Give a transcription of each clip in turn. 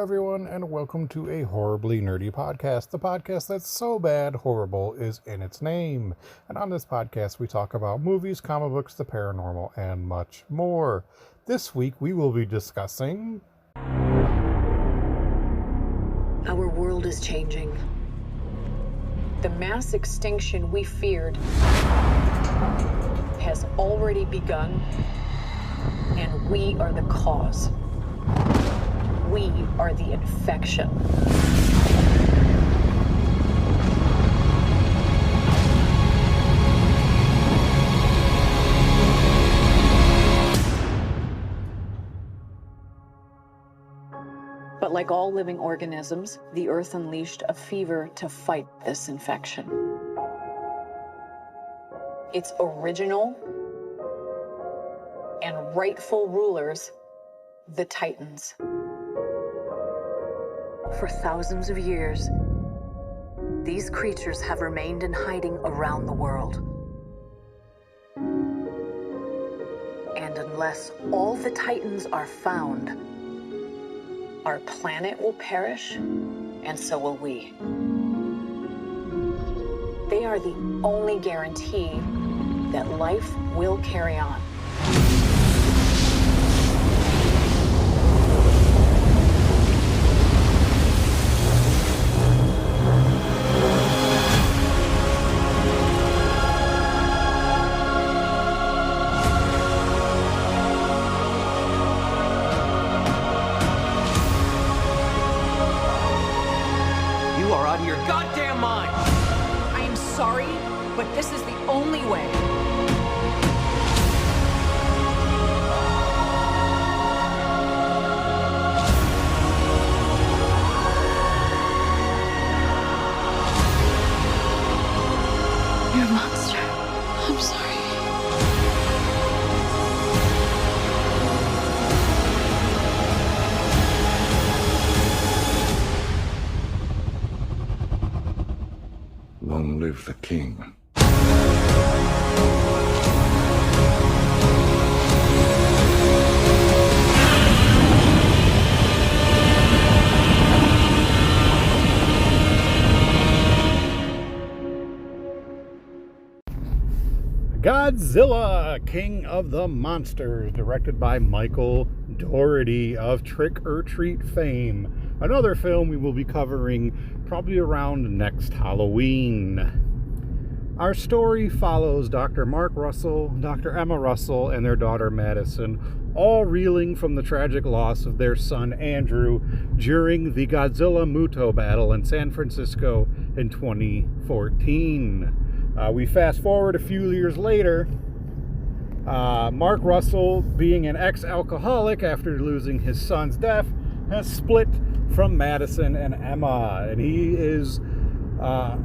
everyone, and welcome to a horribly nerdy podcast, the podcast that's so bad horrible is in its name. And on this podcast, we talk about movies, comic books, the paranormal, and much more. This week, we will be discussing... Our world is changing. The mass extinction we feared has already begun, and we are the cause. We are the infection. But like all living organisms, the Earth unleashed a fever to fight this infection. Its original and rightful rulers, the Titans. For thousands of years, these creatures have remained in hiding around the world. And unless all the Titans are found, our planet will perish, and so will we. They are the only guarantee that life will carry on. But this is the only way. You're a monster. I'm sorry. Long live the king. Godzilla, King of the Monsters, directed by Michael Dougherty of Trick or Treat fame. Another film we will be covering probably around next Halloween. Our story follows Dr. Mark Russell, Dr. Emma Russell, and their daughter Madison, all reeling from the tragic loss of their son Andrew during the Godzilla Muto battle in San Francisco in 2014. We fast forward a few years later. Mark Russell, being an ex-alcoholic after losing his son's death, has split from Madison and Emma, and he is a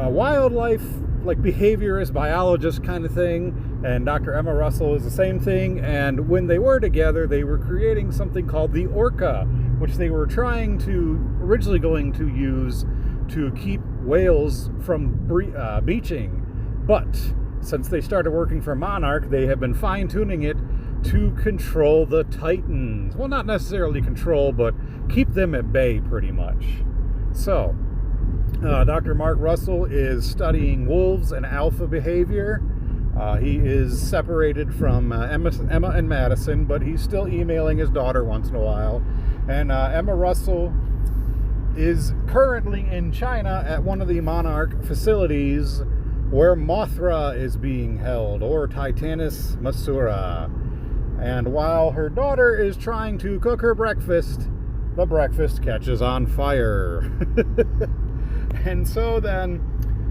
wildlife, like behaviorist, biologist kind of thing, and Dr. Emma Russell is the same thing. And when they were together, they were creating something called the Orca, which they were originally going to use to keep whales from beaching. But since they started working for Monarch, they have been fine-tuning it to control the Titans. Well, not necessarily control, but keep them at bay, pretty much. So, Dr. Mark Russell is studying wolves and alpha behavior. He is separated from Emma and Madison, but he's still emailing his daughter once in a while. And Emma Russell is currently in China at one of the Monarch facilities where Mothra is being held, or Titanus Masura. And while her daughter is trying to cook her breakfast, the breakfast catches on fire. And so then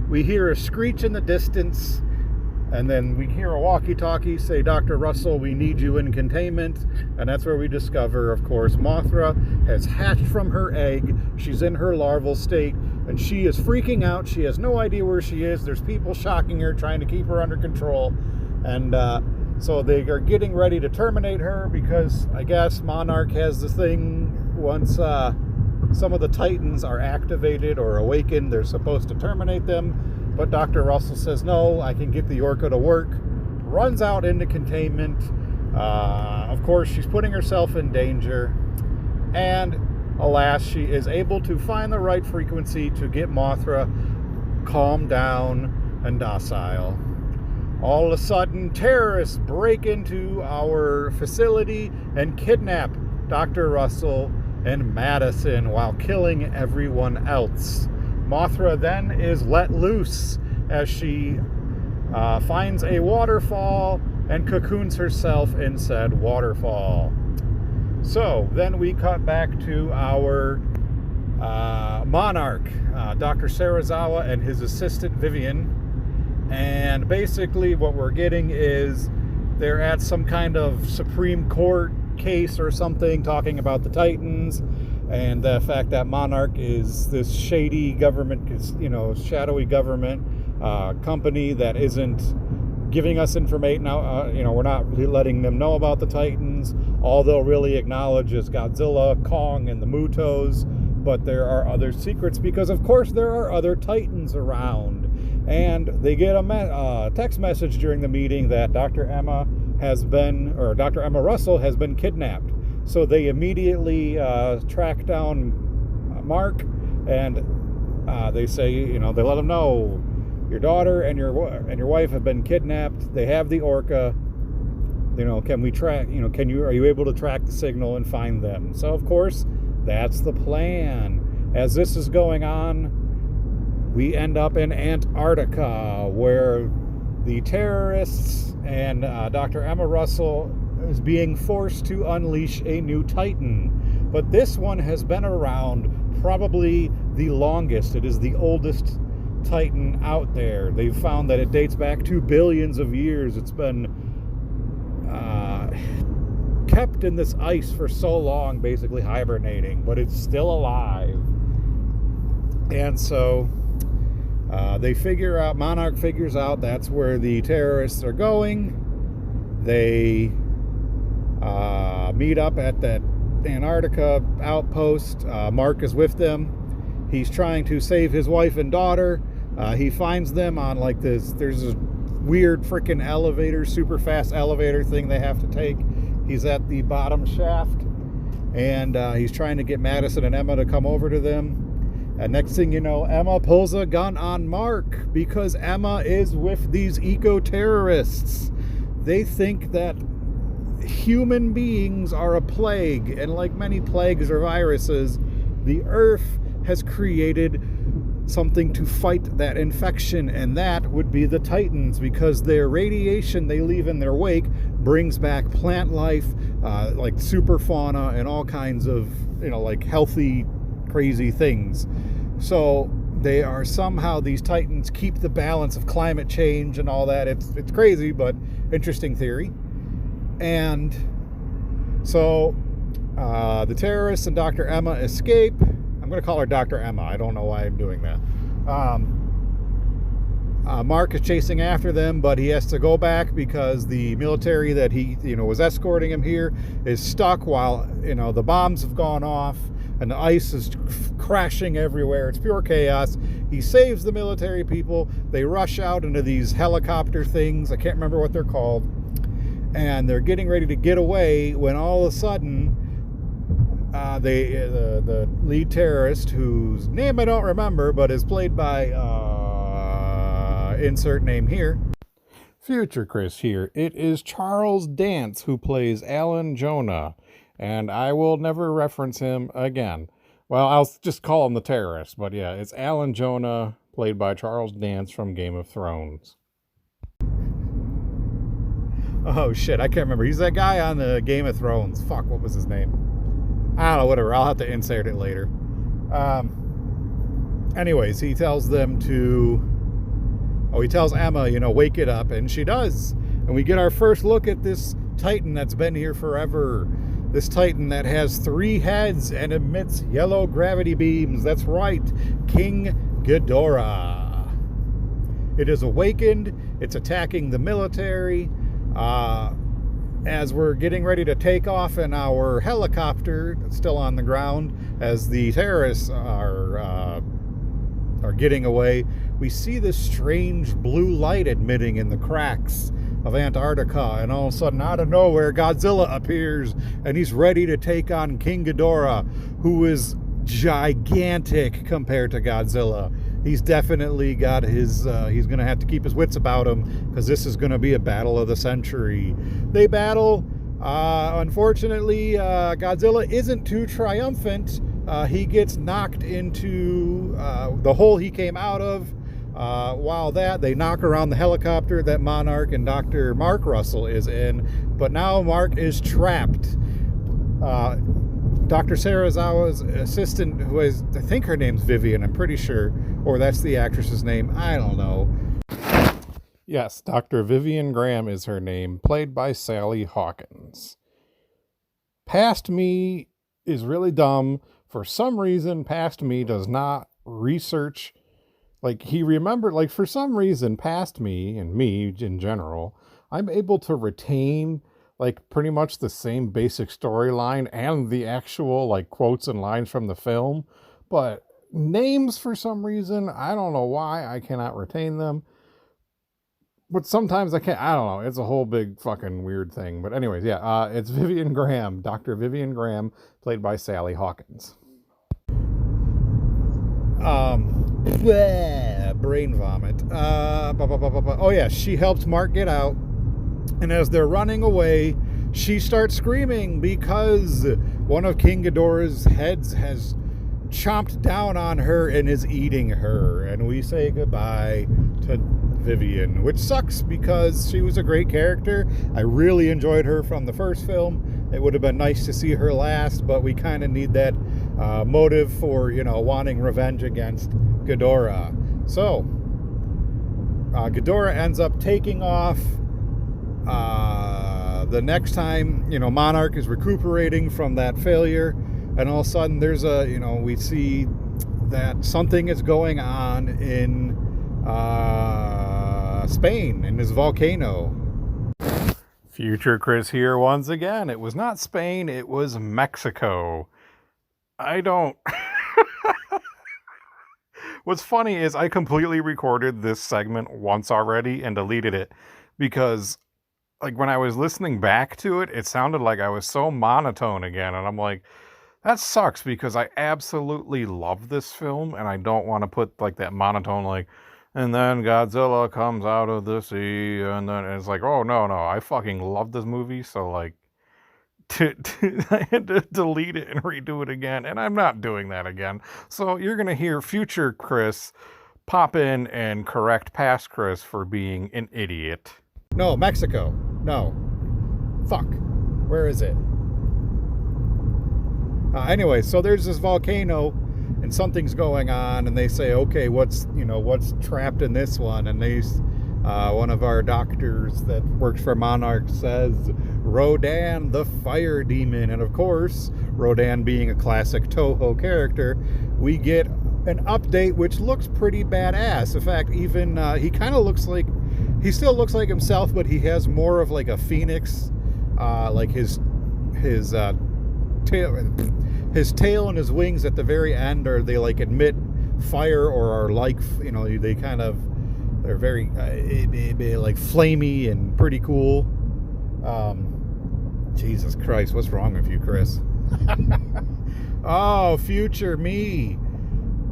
we hear a screech in the distance, and then we hear a walkie-talkie say, "Dr. Russell, we need you in containment." And that's where we discover, of course, Mothra has hatched from her egg. She's in her larval state, and she is freaking out. She has no idea where she is. There's people shocking her, trying to keep her under control. And so they are getting ready to terminate her, because I guess Monarch has this thing, once some of the Titans are activated or awakened, they're supposed to terminate them. But Dr. Russell says, no, I can get the Orca to work. Runs out into containment. Of course, she's putting herself in danger, and alas, she is able to find the right frequency to get Mothra calmed down and docile. All of a sudden, terrorists break into our facility and kidnap Dr. Russell and Madison while killing everyone else. Mothra then is let loose as she finds a waterfall and cocoons herself in said waterfall. So then we cut back to our monarch, Dr. Serizawa, and his assistant Vivian. And basically what we're getting is they're at some kind of Supreme Court case or something talking about the Titans and the fact that Monarch is this shady government, shadowy government company that isn't giving us information. Now, we're not really letting them know about the Titans. All they'll really acknowledge is Godzilla, Kong, and the Mutos. But there are other secrets because, of course, there are other Titans around. And they get a text message during the meeting that Dr. Emma Russell has been kidnapped. So they immediately track down Mark, and they say, they let him know your daughter and your wife have been kidnapped. They have the Orca. Can we track? Are you able to track the signal and find them? So of course, that's the plan. As this is going on, we end up in Antarctica, where the terrorists and Dr. Emma Russell is being forced to unleash a new Titan. But this one has been around probably the longest. It is the oldest Titan out there. They've found that it dates back to billions of years. It's been kept in this ice for so long, basically hibernating, but it's still alive. And so Monarch figures out that's where the terrorists are going. They meet up at that Antarctica outpost. Mark is with them. He's trying to save his wife and daughter. He finds them on there's this weird freaking elevator, super fast elevator thing they have to take. He's at the bottom shaft, and he's trying to get Madison and Emma to come over to them. And next thing you know, Emma pulls a gun on Mark because Emma is with these eco-terrorists. They think that human beings are a plague, and like many plagues or viruses, the Earth has created something to fight that infection, and that would be the Titans, because their radiation they leave in their wake brings back plant life, like super fauna and all kinds of, healthy, crazy things. So they are somehow, these Titans keep the balance of climate change and all that. It's crazy, but interesting theory. And so the terrorists and Dr. Emma escape. I'm going to call her Dr. Emma. I don't know why I'm doing that. Mark is chasing after them, but he has to go back because the military that he, was escorting him here is stuck while, the bombs have gone off and the ice is crashing everywhere. It's pure chaos. He saves the military people. They rush out into these helicopter things. I can't remember what they're called. And they're getting ready to get away when all of a sudden, the lead terrorist, whose name I don't remember, but is played by insert name here. Future Chris here. It is Charles Dance who plays Alan Jonah, and I will never reference him again. Well, I'll just call him the terrorist, but yeah, it's Alan Jonah, played by Charles Dance from Game of Thrones. Oh shit, I can't remember. He's that guy on the Game of Thrones. Fuck, what was his name? I don't know, whatever. I'll have to insert it later. Anyways, he tells them to... he tells Emma, wake it up, and she does. And we get our first look at this Titan that's been here forever. This Titan that has 3 heads and emits yellow gravity beams. That's right, King Ghidorah. It is awakened. It's attacking the military. As we're getting ready to take off in our helicopter, still on the ground, as the terrorists are getting away, we see this strange blue light emitting in the cracks. of Antarctica, and all of a sudden, out of nowhere, Godzilla appears, and he's ready to take on King Ghidorah, who is gigantic compared to Godzilla. He's definitely got his, he's going to have to keep his wits about him, because this is going to be a battle of the century. They battle. Unfortunately, Godzilla isn't too triumphant. He gets knocked into the hole he came out of. While they knock around the helicopter that Monarch and Dr. Mark Russell is in, but now Mark is trapped. Dr. Serizawa's assistant, who is, I think her name's Vivian, I'm pretty sure, or that's the actress's name, I don't know. Yes, Dr. Vivian Graham is her name, played by Sally Hawkins. Past Me is really dumb. For some reason, Past Me does not research. Like, he remembered, like, for some reason, Past Me, and me in general, I'm able to retain, like, pretty much the same basic storyline and the actual, like, quotes and lines from the film. But names, for some reason, I don't know why I cannot retain them. But sometimes I can't, I don't know. It's a whole big fucking weird thing. But anyways, yeah, it's Vivian Graham, Dr. Vivian Graham, played by Sally Hawkins. Brain vomit. Oh yeah, she helps Mark get out. And as they're running away, she starts screaming because one of King Ghidorah's heads has chomped down on her and is eating her. And we say goodbye to Vivian, which sucks because she was a great character. I really enjoyed her from the first film. It would have been nice to see her last, but we kind of need that motive for, you know, wanting revenge against Ghidorah. So Ghidorah ends up taking off. The next time, you know, Monarch is recuperating from that failure, and all of a sudden there's a, you know, we see that something is going on in Spain, in this volcano. Future Chris here once again. It was not Spain, it was Mexico. I don't... What's funny is I completely recorded this segment once already and deleted it because, like, when I was listening back to it, it sounded like I was so monotone again, and I'm like, that sucks because I absolutely love this film, and I don't want to put, like, that monotone, like, and then Godzilla comes out of the sea, and then it's like, oh, no, I fucking love this movie, so, like, I had to delete it and redo it again, and I'm not doing that again. So you're going to hear future Chris pop in and correct past Chris for being an idiot. No, Mexico. No. Fuck. Where is it? Anyway, so there's this volcano, and something's going on, and they say, okay, what's trapped in this one? And they, one of our doctors that works for Monarch says, Rodan, the fire demon. And of course, Rodan being a classic Toho character, we get an update which looks pretty badass. In fact, even he kind of looks like, he still looks like himself, but he has more of like a phoenix, like his tail and his wings at the very end, or they like emit fire or are like, you know, they kind of, they're very like flamey and pretty cool. Jesus Christ, what's wrong with you, Chris? Oh, future me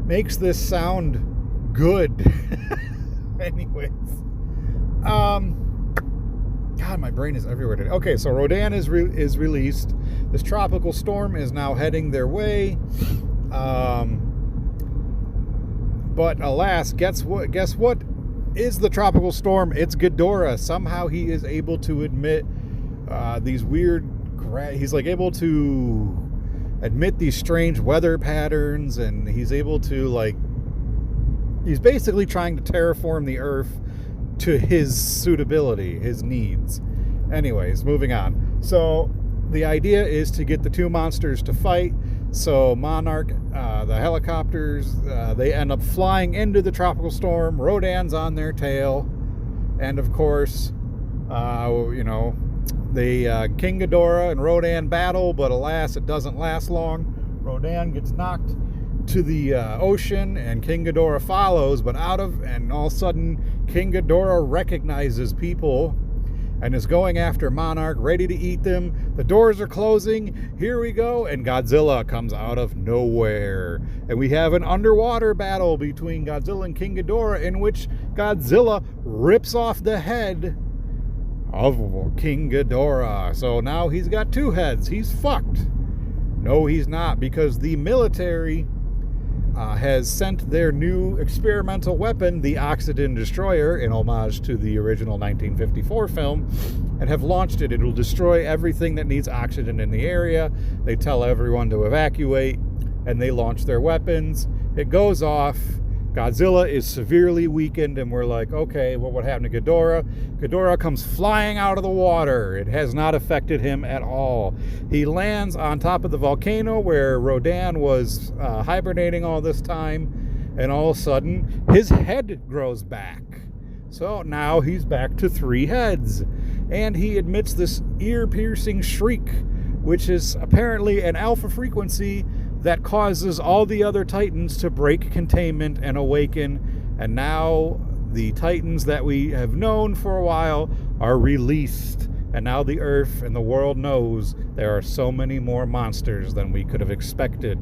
makes this sound good. Anyways, God, my brain is everywhere today. Okay, so Rodan is released. This tropical storm is now heading their way. But alas, guess what is the tropical storm? It's Ghidorah. Somehow he is able to admit these weird... He's like able to admit these strange weather patterns, and he's able to, like... He's basically trying to terraform the Earth to his suitability, his needs. Anyways, moving on. So the idea is to get the two monsters to fight. So Monarch, the helicopters, they end up flying into the tropical storm. Rodan's on their tail. And of course, you know, King Ghidorah and Rodan battle, but alas, it doesn't last long. Rodan gets knocked to the ocean, and King Ghidorah follows, but and all of a sudden, King Ghidorah recognizes people, and is going after Monarch, ready to eat them. The doors are closing. Here we go. And Godzilla comes out of nowhere. And we have an underwater battle between Godzilla and King Ghidorah, in which Godzilla rips off the head of King Ghidorah. So now he's got two heads. He's fucked. No, he's not, because the military has sent their new experimental weapon, the Oxygen Destroyer, in homage to the original 1954 film, and have launched it. It'll destroy everything that needs oxygen in the area. They tell everyone to evacuate, and they launch their weapons. It goes off. Godzilla is severely weakened, and we're like, okay, well, what happened to Ghidorah? Ghidorah comes flying out of the water. It has not affected him at all. He lands on top of the volcano where Rodan was hibernating all this time, and all of a sudden, his head grows back. So now he's back to 3 heads, and he emits this ear-piercing shriek, which is apparently an alpha frequency that causes all the other Titans to break containment and awaken. And now the Titans that we have known for a while are released. And now the Earth and the world knows there are so many more monsters than we could have expected.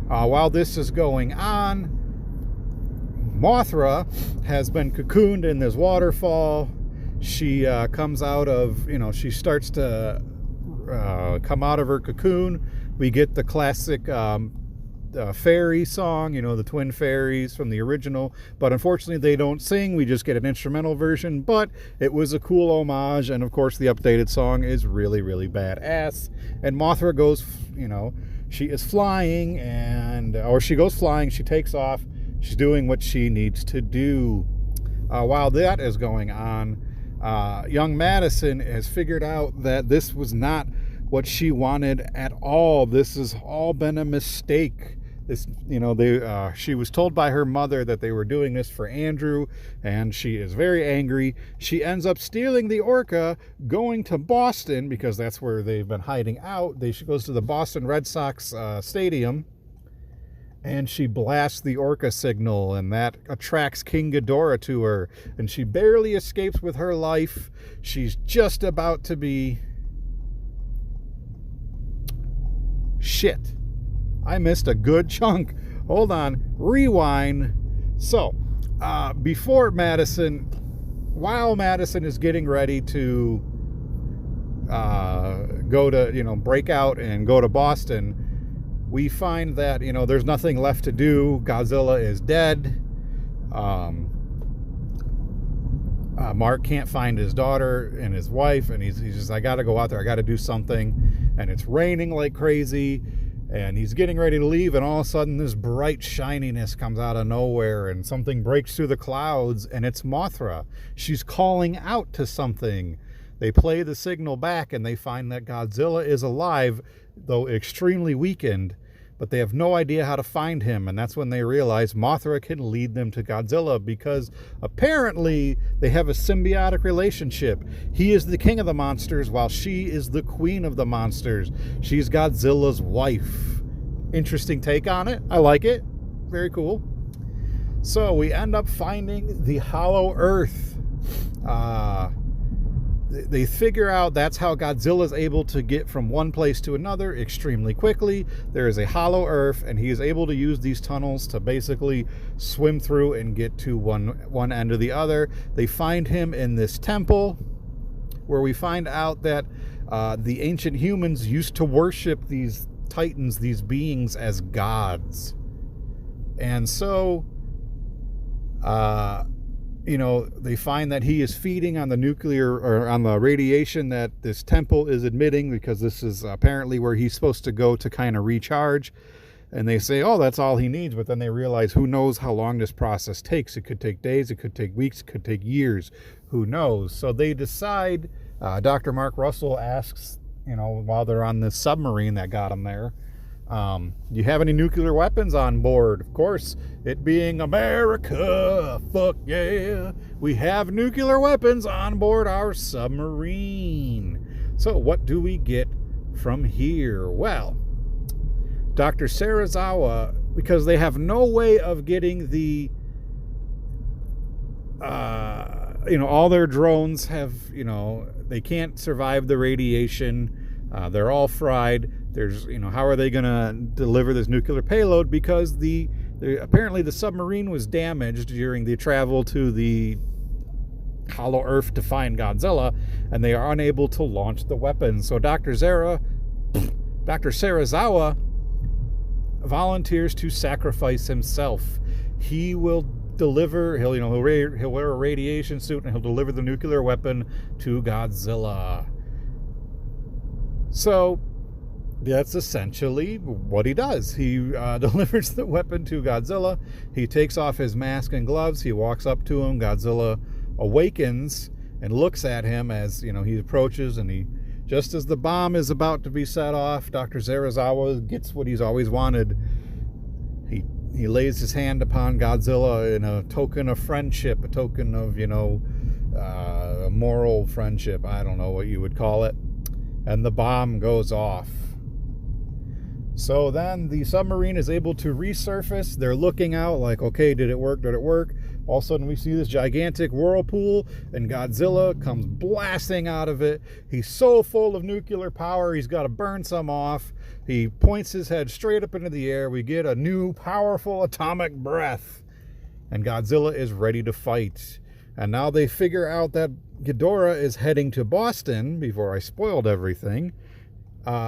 While this is going on, Mothra has been cocooned in this waterfall. She comes out of, she starts to come out of her cocoon. We get the classic fairy song, the twin fairies from the original, but unfortunately they don't sing. We just get an instrumental version, but it was a cool homage, and of course the updated song is really, really badass. And Mothra goes, she is flying, she goes flying, she takes off, she's doing what she needs to do. While that is going on, young Madison has figured out that this was not what she wanted at all. This has all been a mistake. She was told by her mother that they were doing this for Andrew, and she is very angry. She ends up stealing the Orca, going to Boston, because that's where they've been hiding out. She goes to the Boston Red Sox stadium, and she blasts the Orca signal, and that attracts King Ghidorah to her, and she barely escapes with her life. She's just about to be... Shit. I missed a good chunk. Hold on. Rewind. So, while Madison is getting ready to go to, break out and go to Boston, we find that, there's nothing left to do. Godzilla is dead. Mark can't find his daughter and his wife, and he's just, I gotta go out there, I gotta do something. And it's raining like crazy, and he's getting ready to leave, and all of a sudden this bright shininess comes out of nowhere, and something breaks through the clouds, and it's Mothra. She's calling out to something. They play the signal back, and they find that Godzilla is alive, though extremely weakened, but they have no idea how to find him, and that's when they realize Mothra can lead them to Godzilla, because apparently they have a symbiotic relationship. He is the king of the monsters, while she is the queen of the monsters. She's Godzilla's wife. Interesting take on it. I like it. Very cool. So we end up finding the Hollow Earth. They figure out that's how Godzilla is able to get from one place to another extremely quickly. There is a hollow earth, and he is able to use these tunnels to basically swim through and get to one end or the other. They find him in this temple, where we find out that the ancient humans used to worship these titans, these beings, as gods. And so they find that he is feeding on the nuclear, or on the radiation that this temple is emitting, because this is apparently where he's supposed to go to kind of recharge. And they say, oh, that's all he needs. But then they realize, who knows how long this process takes. It could take days, it could take weeks, it could take years. Who knows? So they decide, Dr. Mark Russell asks, while they're on this submarine that got them there, do you have any nuclear weapons on board? Of course, it being America, fuck yeah, we have nuclear weapons on board our submarine. So what do we get from here? Well, Dr. Serizawa, because they have no way of getting the all their drones have, they can't survive the radiation. They're all fried. There's, how are they going to deliver this nuclear payload? Because apparently the submarine was damaged during the travel to the Hollow Earth to find Godzilla, and they are unable to launch the weapon. So Dr. Serizawa volunteers to sacrifice himself. He will deliver, he'll wear a radiation suit, and he'll deliver the nuclear weapon to Godzilla. So that's essentially what he does. He delivers the weapon to Godzilla. He takes off his mask and gloves. He walks up to him. Godzilla awakens and looks at him as he approaches, and just as the bomb is about to be set off, Dr. Serizawa gets what he's always wanted. He lays his hand upon Godzilla in a token of friendship, a token of a moral friendship. I don't know what you would call it. And the bomb goes off. So then the submarine is able to resurface. They're looking out like, okay, did it work? Did it work? All of a sudden we see this gigantic whirlpool, and Godzilla comes blasting out of it. He's so full of nuclear power, he's got to burn some off. He points his head straight up into the air. We get a new powerful atomic breath, and Godzilla is ready to fight. And now they figure out that Ghidorah is heading to Boston. Before I spoiled everything,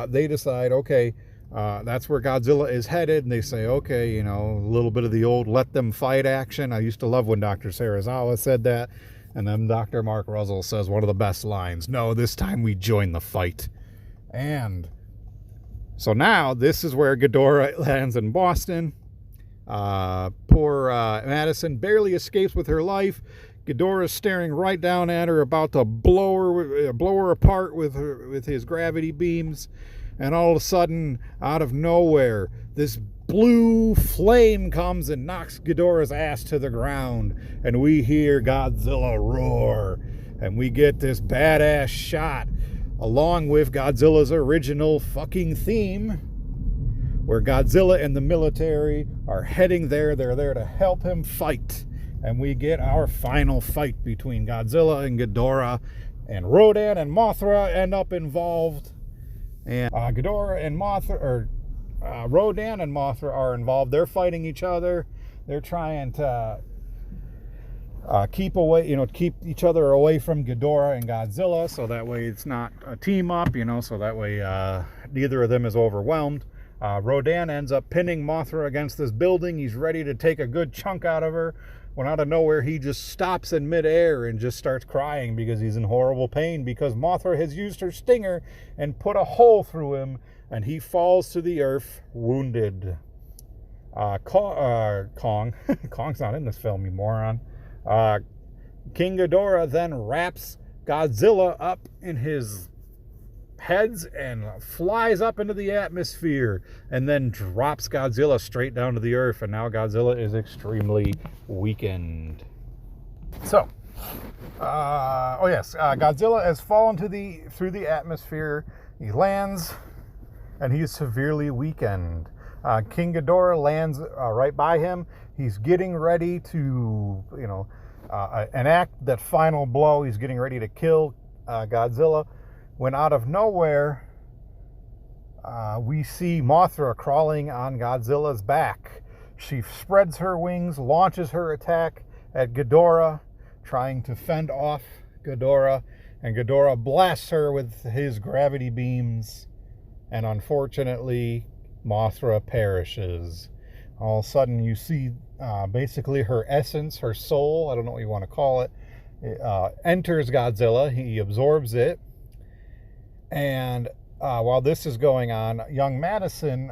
they decide, okay, that's where Godzilla is headed, and they say, okay, a little bit of the old let them fight action. I used to love when Dr. Serizawa said that, and then Dr. Mark Russell says one of the best lines, no, this time we join the fight. And so now this is where Ghidorah lands in Boston. Poor Madison barely escapes with her life. Ghidorah is staring right down at her, about to blow her apart with his gravity beams. And all of a sudden, out of nowhere, this blue flame comes and knocks Ghidorah's ass to the ground. And we hear Godzilla roar. And we get this badass shot, along with Godzilla's original fucking theme, where Godzilla and the military are heading there. They're there to help him fight. And we get our final fight between Godzilla and Ghidorah. And Rodan and Mothra end up involved. And Ghidorah and Mothra, Rodan and Mothra are involved. They're fighting each other. They're trying to keep each other away from Ghidorah and Godzilla, so that way it's not a team up, so that way neither of them is overwhelmed. Rodan ends up pinning Mothra against this building. He's ready to take a good chunk out of her, when out of nowhere he just stops in midair and just starts crying because he's in horrible pain, because Mothra has used her stinger and put a hole through him, and he falls to the earth wounded. Kong's not in this film, you moron. King Ghidorah then wraps Godzilla up in his heads and flies up into the atmosphere, and then drops Godzilla straight down to the earth, and now Godzilla is extremely weakened. So, Godzilla has fallen through the atmosphere. He lands, and he is severely weakened. King Ghidorah lands right by him. He's getting ready to, enact that final blow. He's getting ready to kill Godzilla, when out of nowhere, we see Mothra crawling on Godzilla's back. She spreads her wings, launches her attack at Ghidorah, trying to fend off Ghidorah, and Ghidorah blasts her with his gravity beams, and unfortunately, Mothra perishes. All of a sudden, you see basically her essence, her soul, I don't know what you want to call it, enters Godzilla. He absorbs it. And while this is going on, young Madison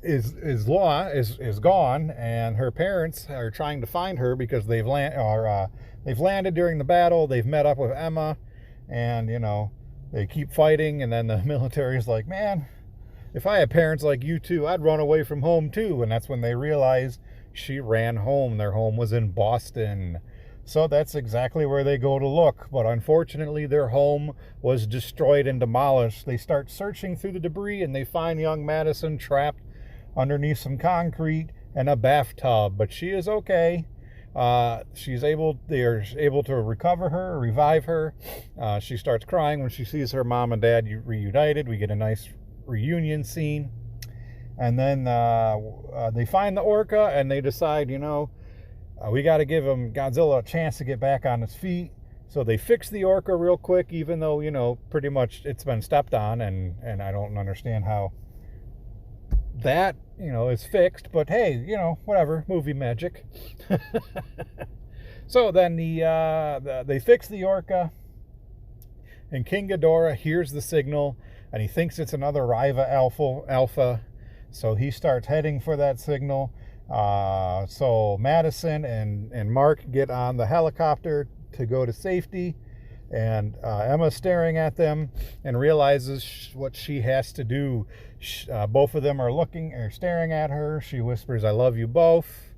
is gone, and her parents are trying to find her because they've landed during the battle. They've met up with Emma, and they keep fighting. And then the military is like, man, if I had parents like you two, I'd run away from home too. And that's when they realize she ran home. Their home was in Boston. So that's exactly where they go to look. But unfortunately, their home was destroyed and demolished. They start searching through the debris, and they find young Madison trapped underneath some concrete and a bathtub. But she is okay. They're able to recover her, revive her. She starts crying when she sees her mom and dad reunited. We get a nice reunion scene. And then they find the orca and they decide, we got to give Godzilla a chance to get back on his feet. So they fix the orca real quick, even though, pretty much it's been stepped on, and I don't understand how that, is fixed. But hey, whatever, movie magic. So then they fix the orca, and King Ghidorah hears the signal, and he thinks it's another Riva Alpha. So he starts heading for that signal. So Madison and Mark get on the helicopter to go to safety, and Emma's staring at them and realizes what she has to do. Both of them are staring at her. She whispers, "I love you both,"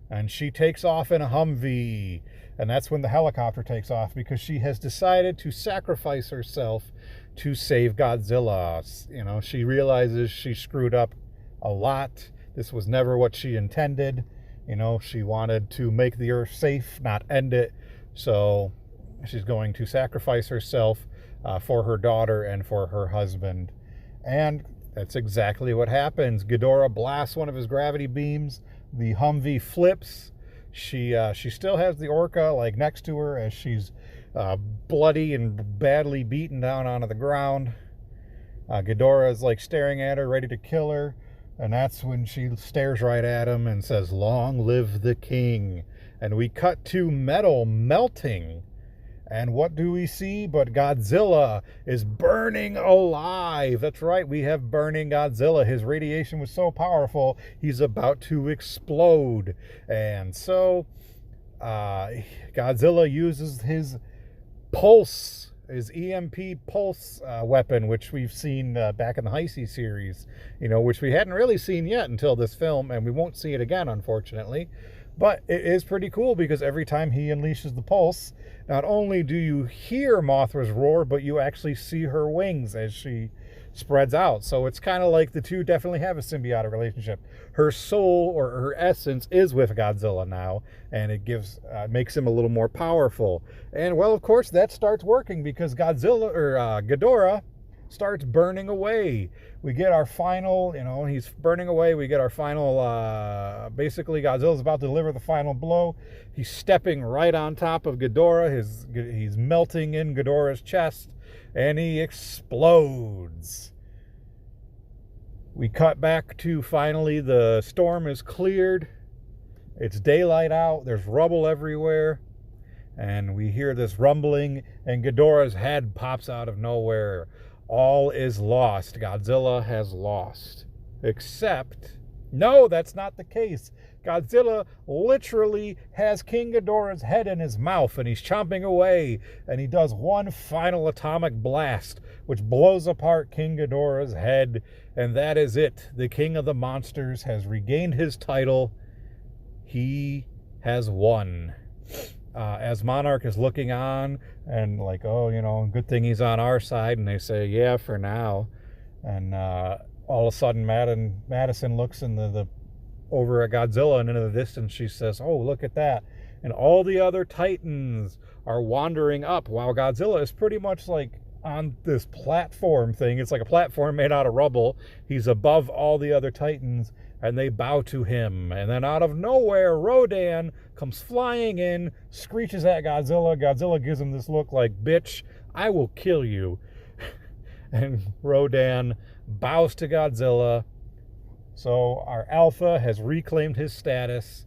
and she takes off in a Humvee. And that's when the helicopter takes off, because she has decided to sacrifice herself to save Godzilla. She realizes she screwed up a lot. This was never what she intended. She wanted to make the Earth safe, not end it. So she's going to sacrifice herself for her daughter and for her husband. And that's exactly what happens. Ghidorah blasts one of his gravity beams. The Humvee flips. She still has the orca next to her as she's bloody and badly beaten down onto the ground. Ghidorah is staring at her, ready to kill her. And that's when she stares right at him and says, "Long live the king." And we cut to metal melting. And what do we see? But Godzilla is burning alive. That's right, we have burning Godzilla. His radiation was so powerful, he's about to explode. And so Godzilla uses his pulse, his EMP pulse weapon, which we've seen back in the Heisei series, which we hadn't really seen yet until this film, and we won't see it again, unfortunately. But it is pretty cool, because every time he unleashes the pulse, not only do you hear Mothra's roar, but you actually see her wings as she spreads out. So it's kind of like the two definitely have a symbiotic relationship. Her soul, or her essence, is with Godzilla now, and it makes him a little more powerful. And well, of course, that starts working, because Ghidorah starts burning away. We get our final, he's burning away. We get our final, basically Godzilla's about to deliver the final blow. He's stepping right on top of Ghidorah. He's melting in Ghidorah's chest, and he explodes. We cut back to finally the storm is cleared. It's daylight out. There's rubble everywhere. And we hear this rumbling, and Ghidorah's head pops out of nowhere. All is lost. Godzilla has lost. Except, no, that's not the case. Godzilla literally has King Ghidorah's head in his mouth, and he's chomping away, and he does one final atomic blast, which blows apart King Ghidorah's head, and that is it. The King of the Monsters has regained his title. He has won. As Monarch is looking on and good thing he's on our side, and they say, yeah, for now. And all of a sudden Madison looks over at Godzilla, and into the distance she says, "Oh, look at that." And all the other Titans are wandering up, while Godzilla is pretty much on this platform thing. It's like a platform made out of rubble. He's above all the other Titans, and they bow to him. And then out of nowhere, Rodan comes flying in, screeches at Godzilla. Godzilla gives him this look like, "Bitch, I will kill you." And Rodan bows to Godzilla. So our Alpha has reclaimed his status.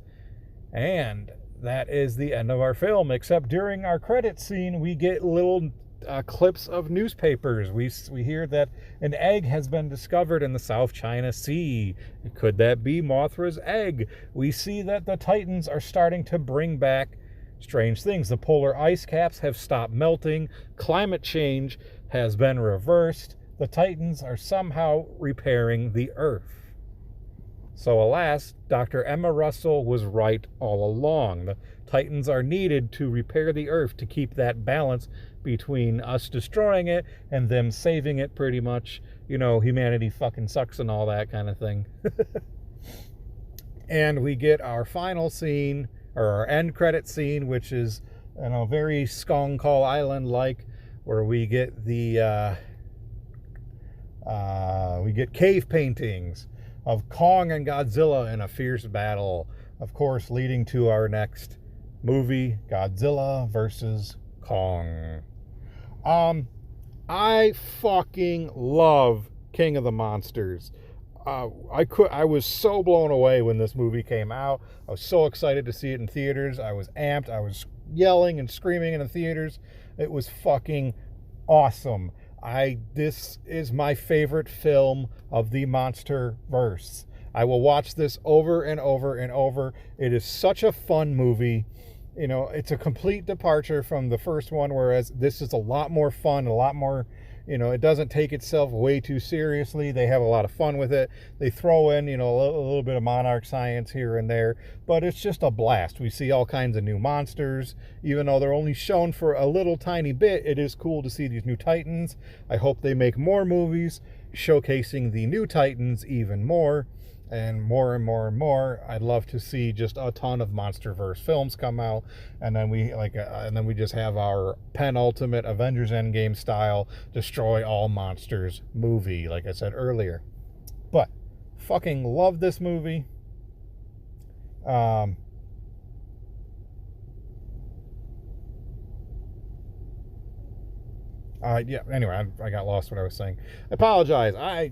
And that is the end of our film. Except during our credit scene, we get little clips of newspapers. We hear that an egg has been discovered in the South China Sea. Could that be Mothra's egg? We see that the Titans are starting to bring back strange things. The polar ice caps have stopped melting. Climate change has been reversed. The Titans are somehow repairing the Earth. So alas, Dr. Emma Russell was right all along. The Titans are needed to repair the Earth, to keep that balance between us destroying it and them saving it, pretty much. Humanity fucking sucks and all that kind of thing. And we get our final scene or our end credit scene, which is, you know, very Skong Call Island like, where we get the we get cave paintings of Kong and Godzilla in a fierce battle, of course, leading to our next movie, Godzilla versus Kong. I fucking love King of the Monsters. I was so blown away when this movie came out. I was so excited to see it in theaters. I was amped. I was yelling and screaming in the theaters. It was fucking awesome. This is my favorite film of the MonsterVerse. I will watch this over and over and over. It is such a fun movie. You know, it's a complete departure from the first one, whereas this is a lot more fun, a lot more, you know, it doesn't take itself way too seriously. They have a lot of fun with it. They throw in, you know, a little bit of monarch science here and there, but it's just a blast. We see all kinds of new monsters. Even though they're only shown for a little tiny bit, it is cool to see these new Titans. I hope they make more movies showcasing the new Titans even more. And more and more and more. I'd love to see just a ton of MonsterVerse films come out, and then we just have our penultimate Avengers Endgame style destroy all monsters movie, like I said earlier. But fucking love this movie. Anyway, I got lost what I was saying. I apologize. I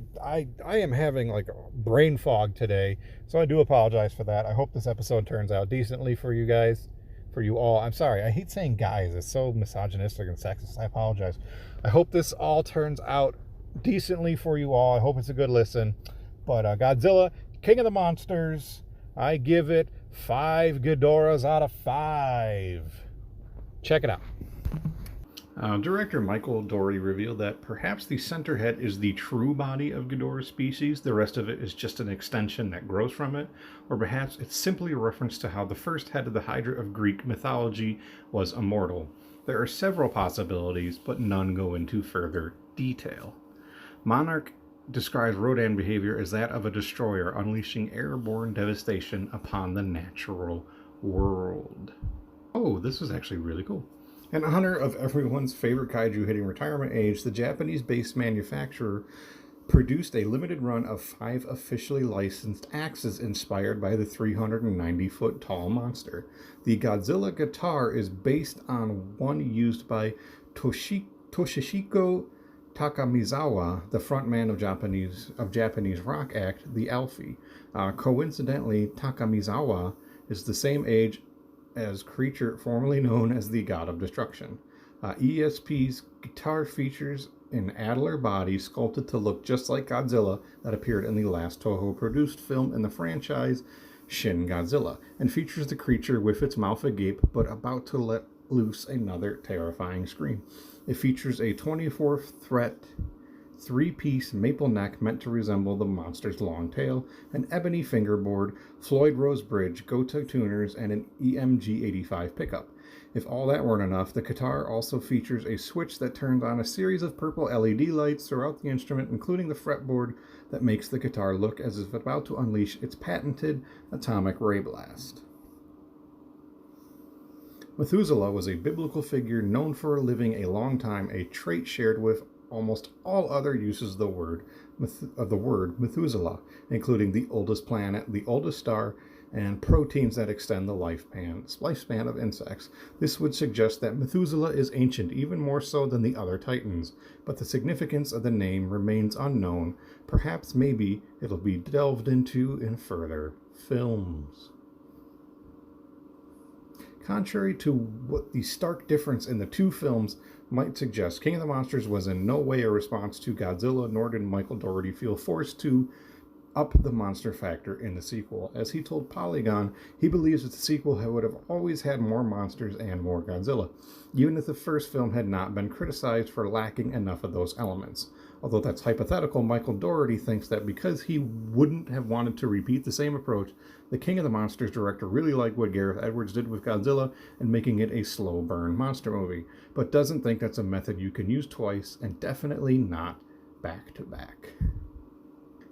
am having like a brain fog today, so I do apologize for that. I hope this episode turns out decently for you guys, for you all. I'm sorry. I hate saying guys. It's so misogynistic and sexist. I apologize. I hope this all turns out decently for you all. I hope it's a good listen. But Godzilla, King of the Monsters, I give it 5 Ghidorahs out of 5. Check it out. Director Michael Dougherty revealed that perhaps the center head is the true body of Ghidorah's species, the rest of it is just an extension that grows from it, or perhaps it's simply a reference to how the first head of the Hydra of Greek mythology was immortal. There are several possibilities, but none go into further detail. Monarch describes Rodan behavior as that of a destroyer unleashing airborne devastation upon the natural world. Oh, this is actually really cool. In honor of everyone's favorite kaiju hitting retirement age, the Japanese-based manufacturer produced a limited run of 5 officially licensed axes inspired by the 390-foot-tall monster. The Godzilla guitar is based on one used by Toshihiko Takamizawa, the frontman of Japanese rock act The Alfie. Coincidentally, Takamizawa is the same age as creature formerly known as the God of Destruction. ESP's guitar features an Adler body sculpted to look just like Godzilla that appeared in the last Toho-produced film in the franchise, Shin Godzilla, and features the creature with its mouth agape but about to let loose another terrifying scream. It features a 24-fret 3-piece maple neck meant to resemble the monster's long tail, an ebony fingerboard, Floyd Rose bridge, Goto tuners, and an EMG 85 pickup. If all that weren't enough, the guitar also features a switch that turns on a series of purple LED lights throughout the instrument, including the fretboard that makes the guitar look as if about to unleash its patented atomic ray blast. Methuselah was a biblical figure known for living a long time, a trait shared with almost all other uses of the word Methuselah, including the oldest planet, the oldest star, and proteins that extend the lifespan of insects. This would suggest that Methuselah is ancient, even more so than the other Titans, but the significance of the name remains unknown. Perhaps maybe it'll be delved into in further films. Contrary to what the stark difference in the two films might suggest, King of the Monsters was in no way a response to Godzilla, nor did Michael Dougherty feel forced to up the monster factor in the sequel. As he told Polygon, he believes that the sequel would have always had more monsters and more Godzilla, even if the first film had not been criticized for lacking enough of those elements. Although that's hypothetical, Michael Dougherty thinks that because he wouldn't have wanted to repeat the same approach, the King of the Monsters director really liked what Gareth Edwards did with Godzilla and making it a slow burn monster movie, but doesn't think that's a method you can use twice, and definitely not back to back.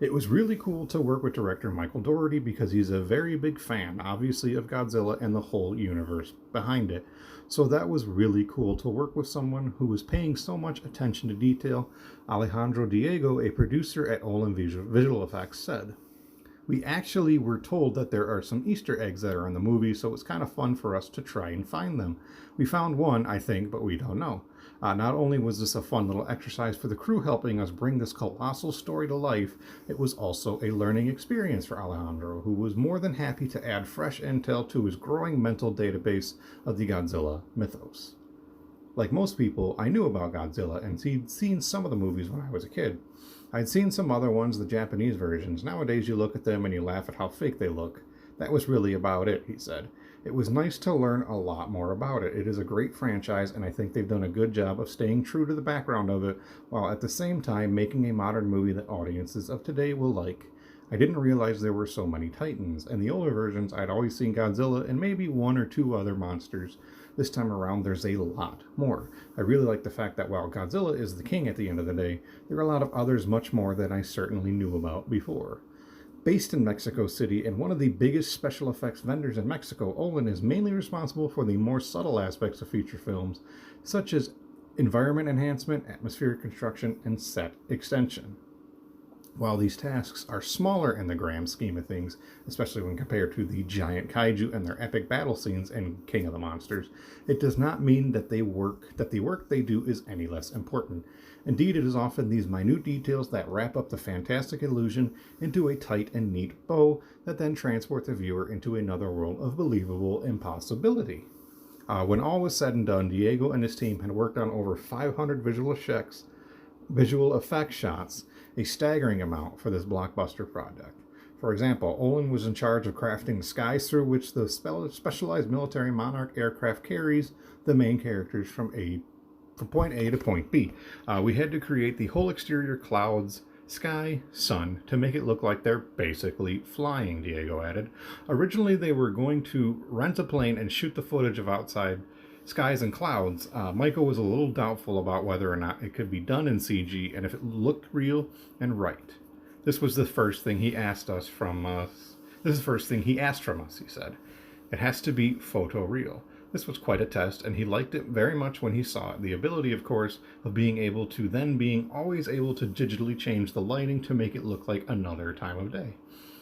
It was really cool to work with director Michael Dougherty because he's a very big fan, obviously, of Godzilla and the whole universe behind it. So that was really cool to work with someone who was paying so much attention to detail. Alejandro Diego, a producer at Olin Visual Effects, said, "We actually were told that there are some Easter eggs that are in the movie, so it's kind of fun for us to try and find them. We found one, I think, but we don't know. Not only was this a fun little exercise for the crew helping us bring this colossal story to life, it was also a learning experience for Alejandro, who was more than happy to add fresh intel to his growing mental database of the Godzilla mythos. Like most people, I knew about Godzilla and he'd seen some of the movies when I was a kid. I'd seen some other ones, the Japanese versions. Nowadays you look at them and you laugh at how fake they look. That was really about it," he said. "It was nice to learn a lot more about it. It is a great franchise, and I think they've done a good job of staying true to the background of it, while at the same time making a modern movie that audiences of today will like. I didn't realize there were so many Titans. In the older versions, I'd always seen Godzilla and maybe one or two other monsters. This time around, there's a lot more. I really like the fact that while Godzilla is the king at the end of the day, there are a lot of others much more than I certainly knew about before." Based in Mexico City and one of the biggest special effects vendors in Mexico, Olin is mainly responsible for the more subtle aspects of feature films, such as environment enhancement, atmospheric construction, and set extension. While these tasks are smaller in the grand scheme of things, especially when compared to the giant kaiju and their epic battle scenes in King of the Monsters, it does not mean that the work they do is any less important. Indeed, it is often these minute details that wrap up the fantastic illusion into a tight and neat bow that then transport the viewer into another world of believable impossibility. When all was said and done, Diego and his team had worked on over 500 visual effects shots, a staggering amount for this blockbuster project. For example, Olin was in charge of crafting the skies through which the specialized military Monarch aircraft carries the main characters from point A to point B. We had to create the whole exterior clouds, sky, sun, to make it look like they're basically flying, Diego added. Originally, they were going to rent a plane and shoot the footage of outside skies and clouds. Michael was a little doubtful about whether or not it could be done in CG and if it looked real and right. This was the first thing he asked from us, he said. It has to be photoreal. This was quite a test, and he liked it very much when he saw it. The ability, of course, of being always able to digitally change the lighting to make it look like another time of day.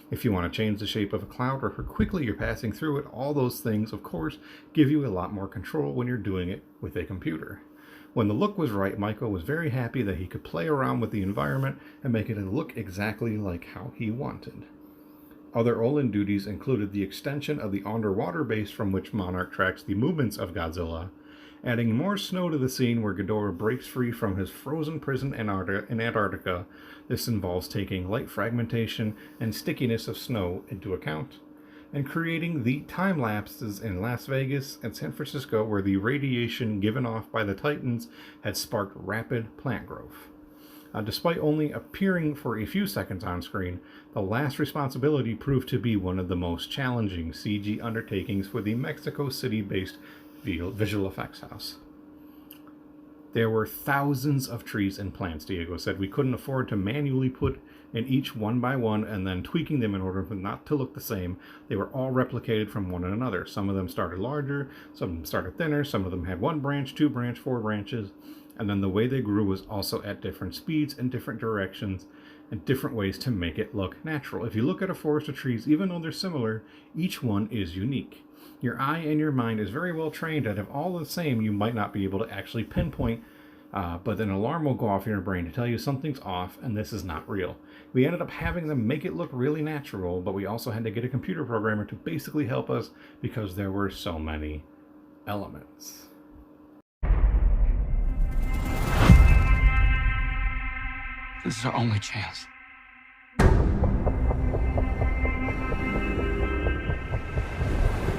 If you want to change the shape of a cloud or how quickly you're passing through it, all those things, of course, give you a lot more control when you're doing it with a computer. When the look was right, Michael was very happy that he could play around with the environment and make it look exactly like how he wanted. Other Olin duties included the extension of the underwater base from which Monarch tracks the movements of Godzilla, adding more snow to the scene where Ghidorah breaks free from his frozen prison in Antarctica. This involves taking light fragmentation and stickiness of snow into account, and creating the time lapses in Las Vegas and San Francisco where the radiation given off by the Titans had sparked rapid plant growth. Despite only appearing for a few seconds on screen, the last responsibility proved to be one of the most challenging CG undertakings for the Mexico City-based visual effects house. There were thousands of trees and plants, Diego said. We couldn't afford to manually put in each one by one and then tweaking them in order for them not to look the same. They were all replicated from one another. Some of them started larger, some of them started thinner, some of them had 1 branch, 2 branch, 4 branches. And then the way they grew was also at different speeds and different directions and different ways to make it look natural. If you look at a forest of trees, even though they're similar, each one is unique. Your eye and your mind is very well trained, and if all the same, you might not be able to actually pinpoint, but an alarm will go off in your brain to tell you something's off and this is not real. We ended up having them make it look really natural, but we also had to get a computer programmer to basically help us because there were so many elements. This is our only chance.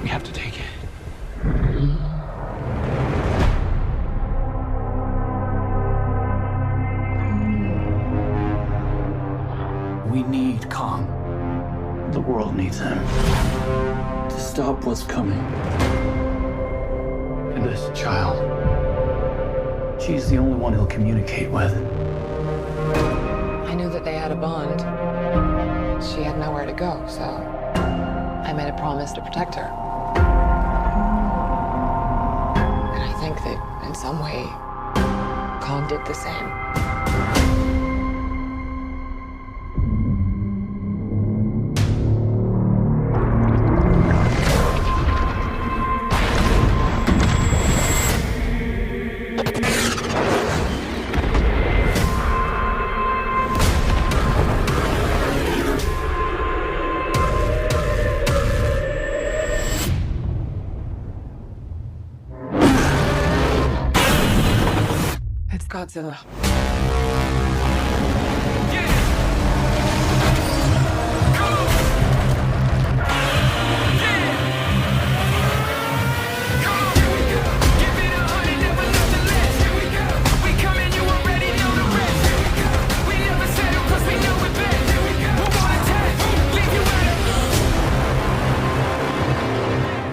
We have to take it. We need Kong. The world needs him to stop what's coming. And this child, she's the only one he'll communicate with. I knew that they had a bond. she had nowhere to go, so I made a promise to protect her. And I think that in some way, Kong did the same. It's Godzilla.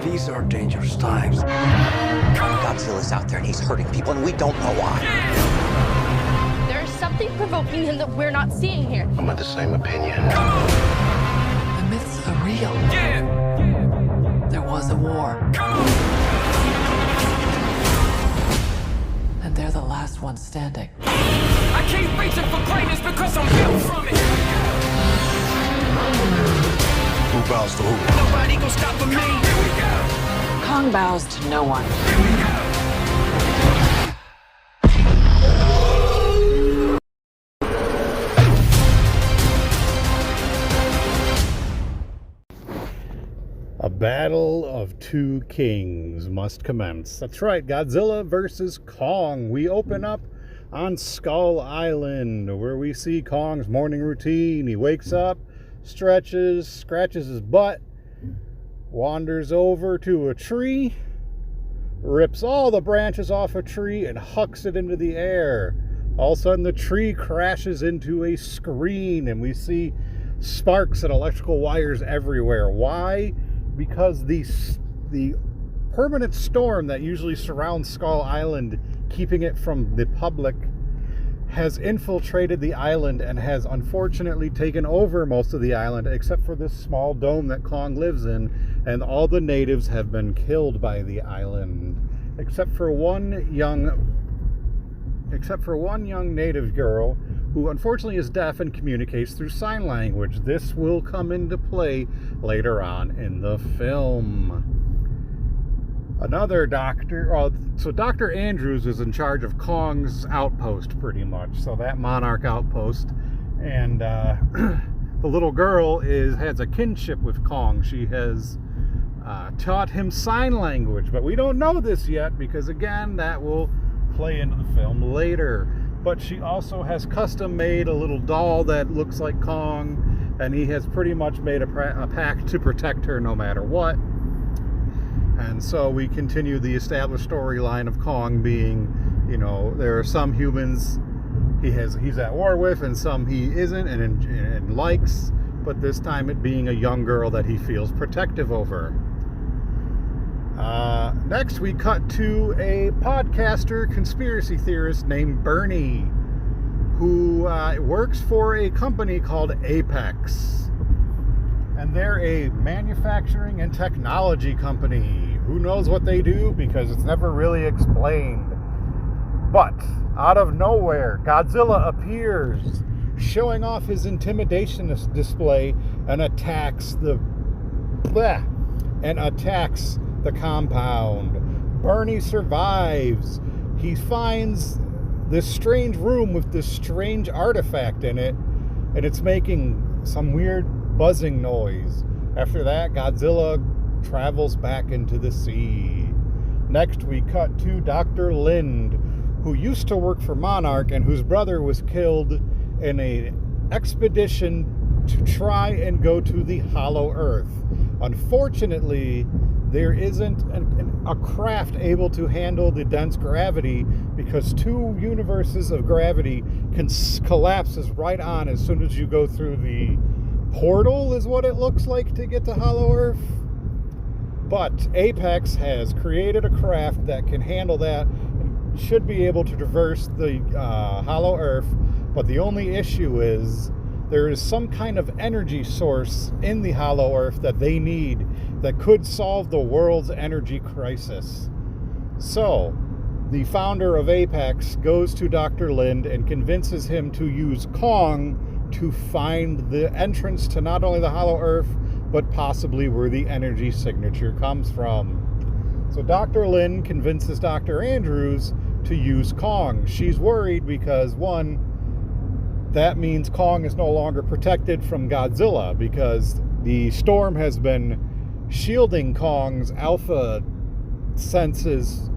These are dangerous times. Godzilla's out there and he's hurting people and we don't know why. There's something provoking him that we're not seeing here. I'm of the same opinion. The myths are real. There was a war. And they're the last ones standing. I keep reaching for greatness because I'm built from it. Who bows to who? Nobody gon' stop for me. Here we go. Kong bows to no one. A battle of two kings must commence. That's right, Godzilla versus Kong. We open up on Skull Island, where we see Kong's morning routine. He wakes up, stretches, scratches his butt, wanders over to a tree, rips all the branches off a tree and hucks it into the air. All of a sudden the tree crashes into a screen and we see sparks and electrical wires everywhere. Why? Because the permanent storm that usually surrounds Skull Island, keeping it from the public, has infiltrated the island and has unfortunately taken over most of the island, except for this small dome that Kong lives in, and all the natives have been killed by the island, except for one young native girl who unfortunately is deaf and communicates through sign language. This will come into play later on in the film. Another doctor, so Dr. Andrews is in charge of Kong's outpost pretty much, so that Monarch outpost, and the little girl has a kinship with Kong. She has taught him sign language, but we don't know this yet because, again, that will play into the film later. But she also has custom made a little doll that looks like Kong, and he has pretty much made a pact to protect her no matter what. And so we continue the established storyline of Kong being, there are some humans he's at war with and some he isn't and likes, but this time it being a young girl that he feels protective over. Next, we cut to a podcaster conspiracy theorist named Bernie, who works for a company called Apex. And they're a manufacturing and technology company. Who knows what they do because it's never really explained. But out of nowhere, Godzilla appears, showing off his intimidation display and attacks the compound. Bernie survives. He finds this strange room with this strange artifact in it, and it's making some weird buzzing noise. After that, Godzilla travels back into the sea. Next, we cut to Dr. Lind, who used to work for Monarch and whose brother was killed in an expedition to try and go to the Hollow Earth. Unfortunately, there isn't a craft able to handle the dense gravity because two universes of gravity collapses right on as soon as you go through the portal, is what it looks like, to get to Hollow Earth. But Apex has created a craft that can handle that and should be able to traverse the Hollow Earth. But the only issue is there is some kind of energy source in the Hollow Earth that they need that could solve the world's energy crisis. So, the founder of Apex goes to Dr. Lind and convinces him to use Kong to find the entrance to not only the Hollow Earth, but possibly where the energy signature comes from. So Dr. Lind convinces Dr. Andrews to use Kong. She's worried because, one, that means Kong is no longer protected from Godzilla because the storm has been shielding Kong's alpha senses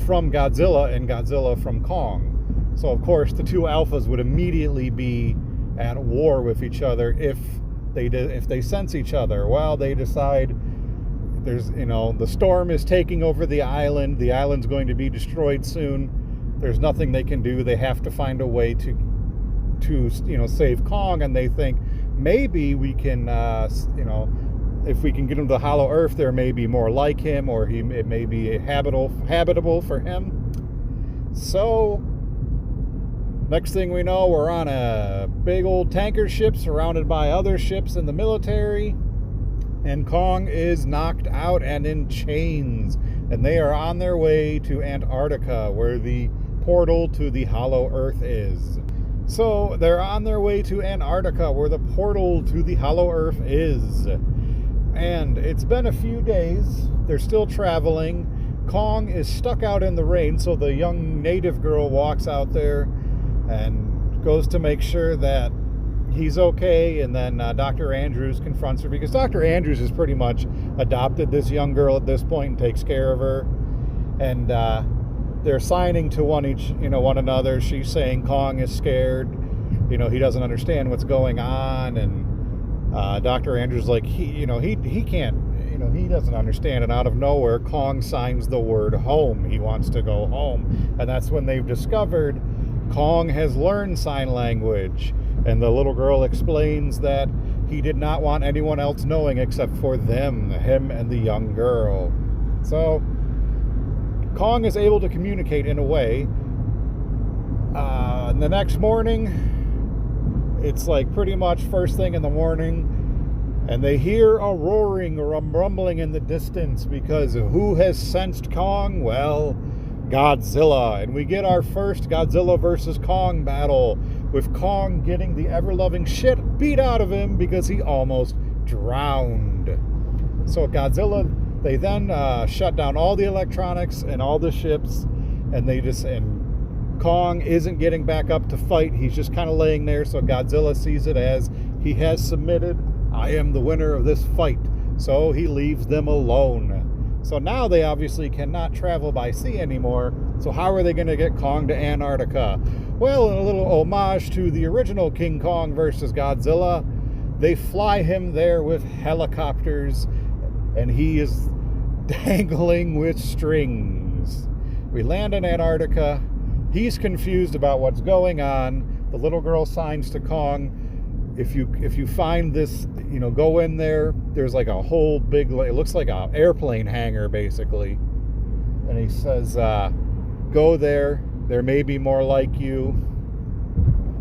from Godzilla and Godzilla from Kong. So of course the two alphas would immediately be at war with each other if they sense each other. Well, they decide the storm is taking over the island. The island's going to be destroyed soon. There's nothing they can do. They have to find a way to save Kong, and they think maybe we can if we can get him to the Hollow Earth, there may be more like him, or it may be habitable for him. So, next thing we know, we're on a big old tanker ship surrounded by other ships in the military, and Kong is knocked out and in chains, and they are on their way to Antarctica, where the portal to the Hollow Earth is. So, they're on their way to Antarctica, where the portal to the Hollow Earth is. And it's been a few days. They're still traveling. Kong is stuck out in the rain, so the young native girl walks out there and goes to make sure that he's okay. And then Dr. Andrews confronts her because Dr. Andrews has pretty much adopted this young girl at this point and takes care of her. And they're signing to one another. She's saying Kong is scared. He doesn't understand what's going on, and Dr. Andrews like he can't, he doesn't understand, and out of nowhere Kong signs the word home. He wants to go home, and that's when they've discovered Kong has learned sign language, and the little girl explains that he did not want anyone else knowing except for him and the young girl. So Kong is able to communicate in a way. And the next morning, it's like pretty much first thing in the morning, and they hear a roaring or a rumbling in the distance because who has sensed Kong? Well, Godzilla. And we get our first Godzilla versus Kong battle, with Kong getting the ever-loving shit beat out of him because he almost drowned. So Godzilla, they then shut down all the electronics and all the ships, and Kong isn't getting back up to fight. He's just kind of laying there, so Godzilla sees it as he has submitted. I am the winner of this fight. So he leaves them alone. So now they obviously cannot travel by sea anymore. So how are they going to get Kong to Antarctica? Well, in a little homage to the original King Kong versus Godzilla, they fly him there with helicopters, and he is dangling with strings. We land in Antarctica. He's confused about what's going on. The little girl signs to Kong, if you find this, go in there. There's like a whole big, it looks like an airplane hangar basically. And he says, go there. There may be more like you.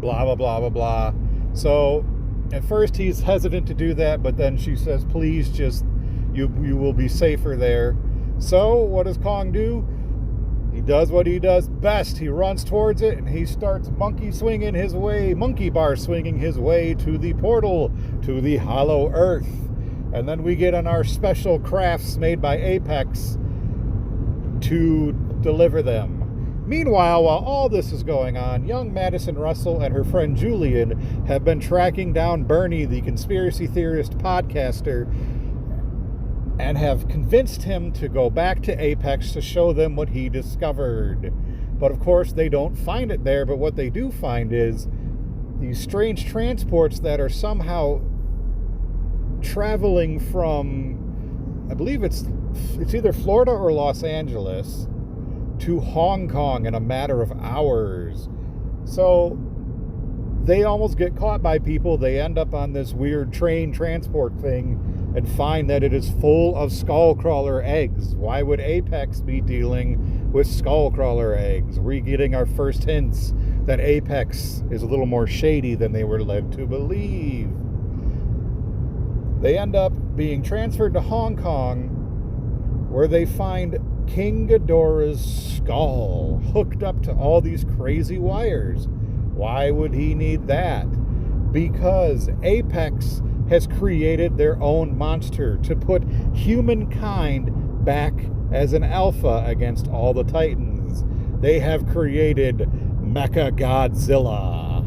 Blah, blah, blah, blah, blah. So at first he's hesitant to do that, but then she says, please just, you will be safer there. So what does Kong do? He does what he does best. He runs towards it, and he starts monkey bar swinging his way to the portal to the Hollow Earth. And then we get on our special crafts made by Apex to deliver them. Meanwhile, while all this is going on, young Madison Russell and her friend Julian have been tracking down Bernie, the conspiracy theorist podcaster, and have convinced him to go back to Apex to show them what he discovered. But of course, they don't find it there, but what they do find is these strange transports that are somehow traveling from, I believe it's either Florida or Los Angeles, to Hong Kong in a matter of hours. So they almost get caught by people. They end up on this weird train transport thing and find that it is full of skullcrawler eggs. Why would Apex be dealing with skullcrawler eggs. We're getting our first hints that Apex is a little more shady than they were led to believe. They end up being transferred to Hong Kong, where they find King Ghidorah's skull hooked up to all these crazy wires. Why would he need that? Because Apex has created their own monster to put humankind back as an alpha against all the Titans. They have created Mecha Godzilla.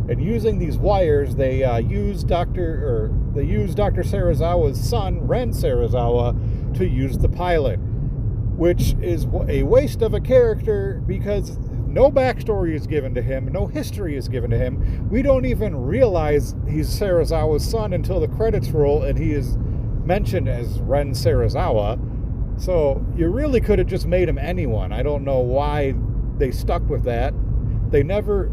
And using these wires, they use Dr. Serizawa's son, Ren Serizawa, to use the pilot, which is a waste of a character because no backstory is given to him, no history is given to him. We don't even realize he's Serizawa's son until the credits roll and he is mentioned as Ren Serizawa. So you really could have just made him anyone. I don't know why they stuck with that. They never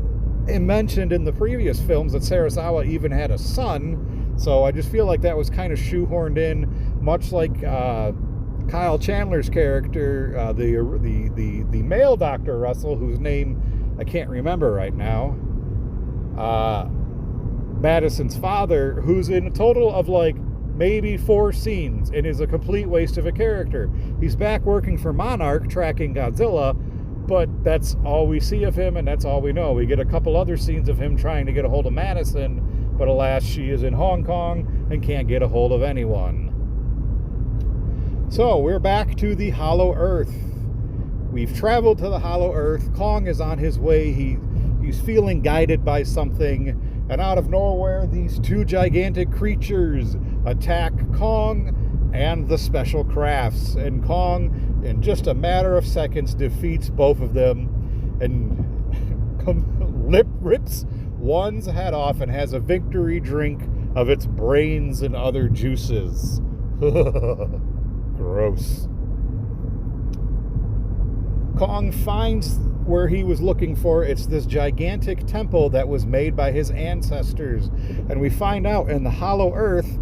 mentioned in the previous films that Serizawa even had a son, so I just feel like that was kind of shoehorned in, much like Kyle Chandler's character, the male Dr. Russell, whose name I can't remember right now, Madison's father, who's in a total of like maybe 4 scenes and is a complete waste of a character. He's back working for Monarch tracking Godzilla, but that's all we see of him and that's all we know. We get a couple other scenes of him trying to get a hold of Madison, but alas, she is in Hong Kong and can't get a hold of anyone. So we're back to the Hollow Earth. We've traveled to the Hollow Earth. Kong is on his way. He's feeling guided by something, and out of nowhere, these 2 gigantic creatures attack Kong and the special crafts. And Kong, in just a matter of seconds, defeats both of them and rips one's head off and has a victory drink of its brains and other juices. Gross. Kong finds where he was looking for. It's this gigantic temple that was made by his ancestors. And we find out in the Hollow Earth,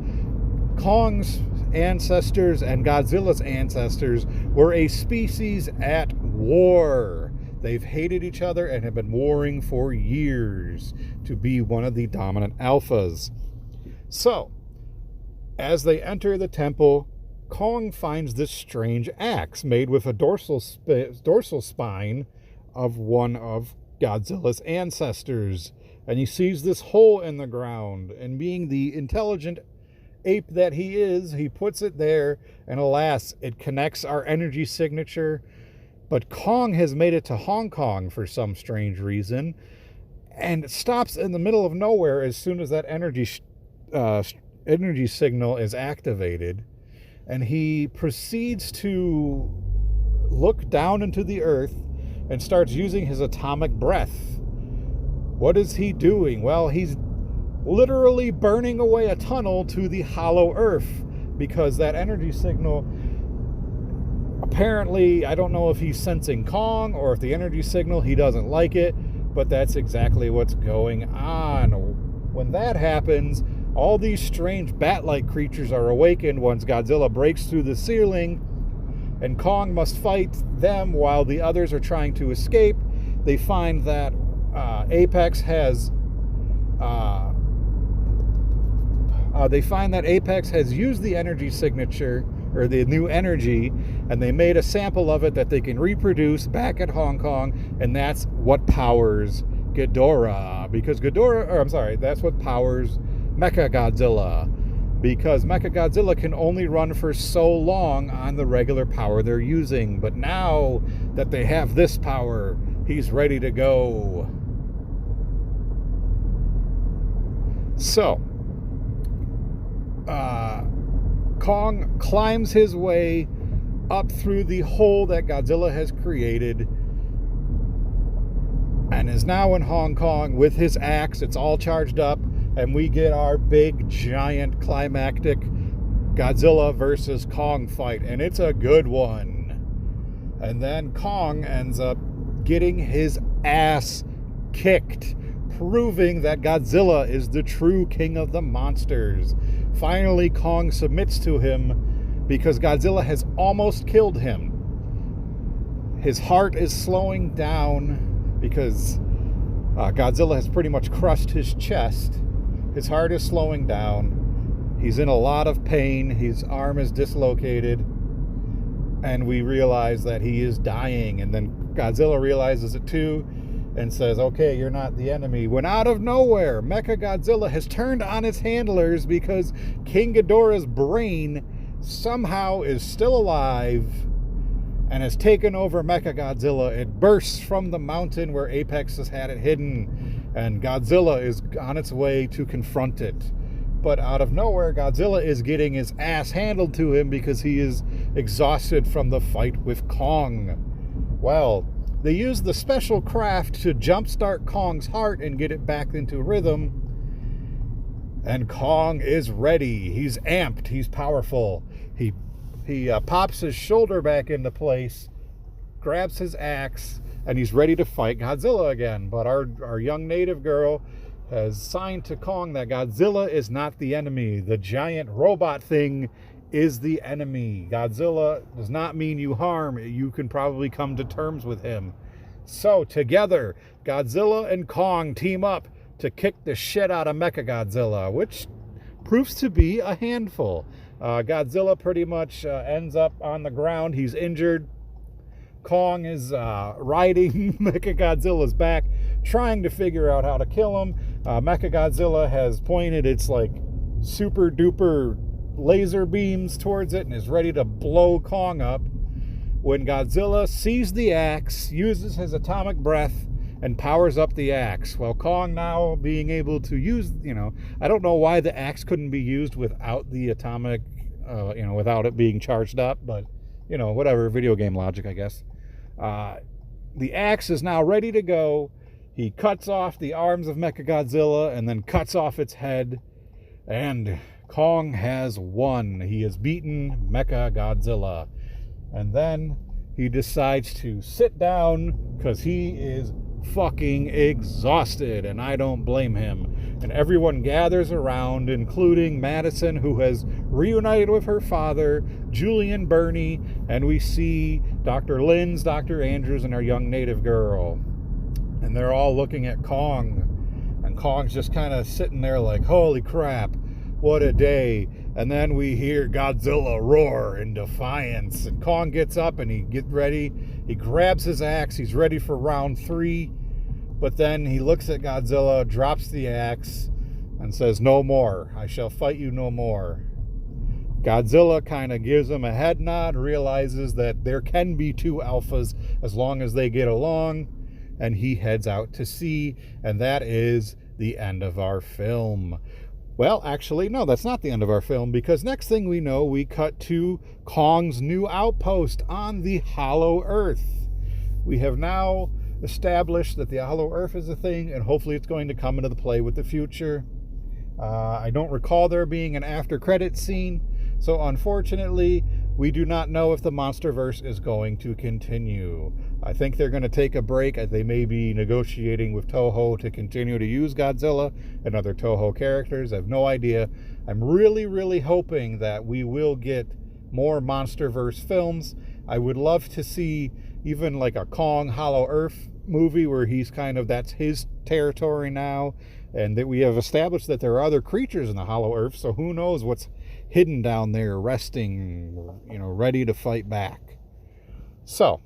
Kong's ancestors and Godzilla's ancestors were a species at war. They've hated each other and have been warring for years to be one of the dominant alphas. So, as they enter the temple, Kong finds this strange axe made with a dorsal spine of one of Godzilla's ancestors. And he sees this hole in the ground, and being the intelligent ape that he is, he puts it there, and alas, it connects our energy signature. But Kong has made it to Hong Kong for some strange reason, and it stops in the middle of nowhere as soon as that energy signal is activated. And he proceeds to look down into the earth and starts using his atomic breath. What is he doing? Well, he's literally burning away a tunnel to the Hollow Earth, because that energy signal, apparently, I don't know if he's sensing Kong or if the energy signal, he doesn't like it, but that's exactly what's going on. When that happens, all these strange bat-like creatures are awakened once Godzilla breaks through the ceiling, and Kong must fight them while the others are trying to escape. They find that Apex has used the energy signature, or the new energy, and they made a sample of it that they can reproduce back at Hong Kong, and that's what powers Ghidorah. That's what powers Mecha Godzilla, because Mecha Godzilla can only run for so long on the regular power they're using. But now that they have this power, he's ready to go. So, Kong climbs his way up through the hole that Godzilla has created and is now in Hong Kong with his axe. It's all charged up, and we get our big, giant, climactic Godzilla versus Kong fight, and it's a good one. And then Kong ends up getting his ass kicked, proving that Godzilla is the true king of the monsters. Finally, Kong submits to him because Godzilla has almost killed him. His heart is slowing down because Godzilla has pretty much crushed his chest. His heart is slowing down. He's in a lot of pain. His arm is dislocated. And we realize that he is dying. And then Godzilla realizes it too and says, okay, you're not the enemy. When out of nowhere, Mechagodzilla has turned on its handlers because King Ghidorah's brain somehow is still alive and has taken over Mechagodzilla. It bursts from the mountain where Apex has had it hidden, and Godzilla is on its way to confront it. But out of nowhere, Godzilla is getting his ass handled to him because he is exhausted from the fight with Kong. Well, they use the special craft to jumpstart Kong's heart and get it back into rhythm. And Kong is ready. He's amped. He's powerful. He pops his shoulder back into place, grabs his axe, and he's ready to fight Godzilla again. But our young native girl has signed to Kong that Godzilla is not the enemy. The giant robot thing is the enemy. Godzilla does not mean you harm. You can probably come to terms with him. So together, Godzilla and Kong team up to kick the shit out of Mechagodzilla, which proves to be a handful. Godzilla pretty much ends up on the ground. He's injured. Kong is riding Mechagodzilla's back, trying to figure out how to kill him. Mechagodzilla has pointed its like super duper laser beams towards it and is ready to blow Kong up. When Godzilla sees the axe, uses his atomic breath, and powers up the axe. Well, Kong now being able to use, I don't know why the axe couldn't be used without the atomic, without it being charged up, but, whatever, video game logic, I guess. The axe is now ready to go. He cuts off the arms of Mechagodzilla and then cuts off its head. And Kong has won. He has beaten Mechagodzilla. And then he decides to sit down because he is fucking exhausted, and I don't blame him. And everyone gathers around, including Madison, who has reunited with her father, Julian Burney, and we see Dr. Linz, Dr. Andrews, and our young native girl. And they're all looking at Kong, and Kong's just kind of sitting there like, holy crap, what a day. And then we hear Godzilla roar in defiance, and Kong gets up and he gets ready. He grabs his axe. He's ready for round 3. But then he looks at Godzilla, drops the axe, and says, no more. I shall fight you no more. Godzilla kind of gives him a head nod, realizes that there can be 2 alphas as long as they get along, and he heads out to sea, and that is the end of our film. Well, actually, no, that's not the end of our film, because next thing we know, we cut to Kong's new outpost on the Hollow Earth. We have now established that the Hollow Earth is a thing, and hopefully it's going to come into the play with the future. I don't recall there being an after-credits scene, so unfortunately, we do not know if the MonsterVerse is going to continue. I think they're going to take a break. They may be negotiating with Toho to continue to use Godzilla and other Toho characters. I have no idea. I'm really, really hoping that we will get more MonsterVerse films. I would love to see even like a Kong Hollow Earth movie where he's that's his territory now, and that we have established that there are other creatures in the Hollow Earth, so who knows what's hidden down there, resting, ready to fight back. So,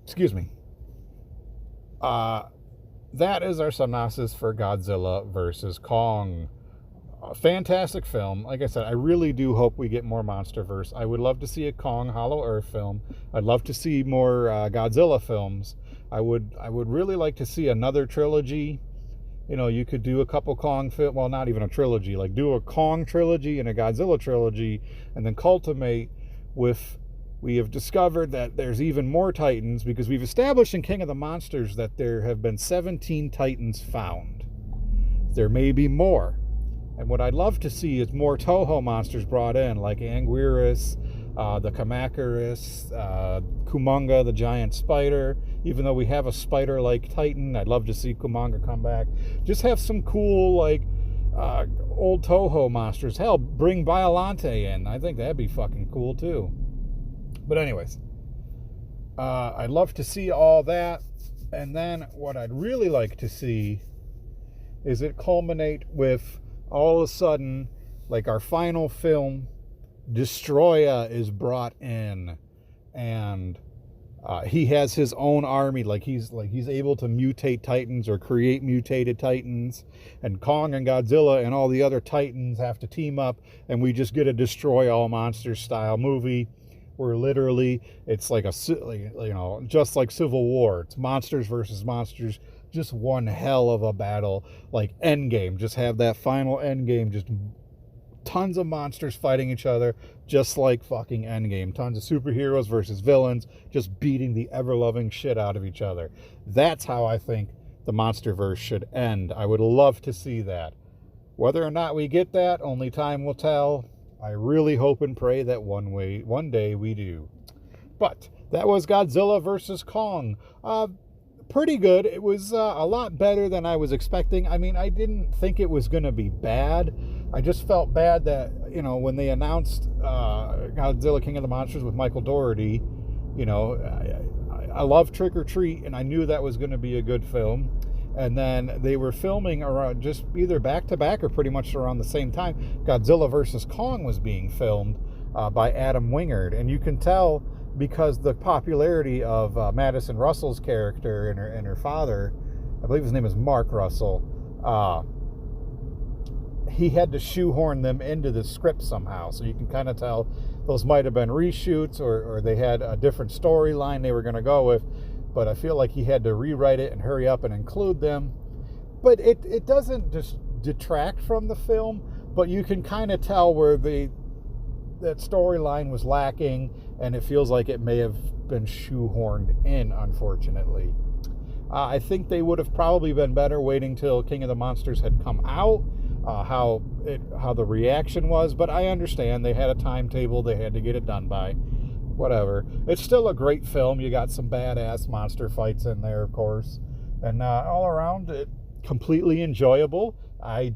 excuse me. That is our synopsis for Godzilla versus Kong. A fantastic film. Like I said, I really do hope we get more MonsterVerse. I would love to see a Kong Hollow Earth film. I'd love to see more Godzilla films. I would really like to see another trilogy. You could do a couple Kong films, well, not even a trilogy, like do a Kong trilogy and a Godzilla trilogy, and then culminate with, we have discovered that there's even more Titans, because we've established in King of the Monsters that there have been 17 Titans found. There may be more. And what I'd love to see is more Toho monsters brought in, like Anguirus, the Kamacuras, Kumonga, the giant spider. Even though we have a spider-like Titan, I'd love to see Kumonga come back. Just have some cool, old Toho monsters. Hell, bring Biollante in. I think that'd be fucking cool, too. But anyways, I'd love to see all that. And then what I'd really like to see is it culminate with all of a sudden, like our final film, Destroya is brought in, and he has his own army. Like he's able to mutate Titans or create mutated Titans, and Kong and Godzilla and all the other Titans have to team up, and we just get a Destroy All Monsters style movie where literally it's like just like Civil War. It's monsters versus monsters, just one hell of a battle, like Endgame. Just have that final Endgame, just tons of monsters fighting each other, just like fucking Endgame. Tons of superheroes versus villains, just beating the ever-loving shit out of each other. That's how I think the MonsterVerse should end. I would love to see that. Whether or not we get that, only time will tell. I really hope and pray that one day we do. But that was Godzilla versus Kong. Pretty good. It was a lot better than I was expecting. I mean, I didn't think it was going to be bad. I just felt bad that, when they announced Godzilla King of the Monsters with Michael Dougherty, I love Trick or Treat, and I knew that was going to be a good film. And then they were filming around just either back to back or pretty much around the same time. Godzilla versus Kong was being filmed by Adam Wingard, and you can tell because the popularity of Madison Russell's character and her father, I believe his name is Mark Russell, he had to shoehorn them into the script somehow. So you can kind of tell those might have been reshoots or they had a different storyline they were going to go with. But I feel like he had to rewrite it and hurry up and include them. But it doesn't just detract from the film, but you can kind of tell where that storyline was lacking, and it feels like it may have been shoehorned in, unfortunately. I think they would have probably been better waiting till King of the Monsters had come out, how the reaction was, but I understand they had a timetable they had to get it done by. Whatever. It's still a great film. You got some badass monster fights in there, of course, and all around it completely enjoyable. I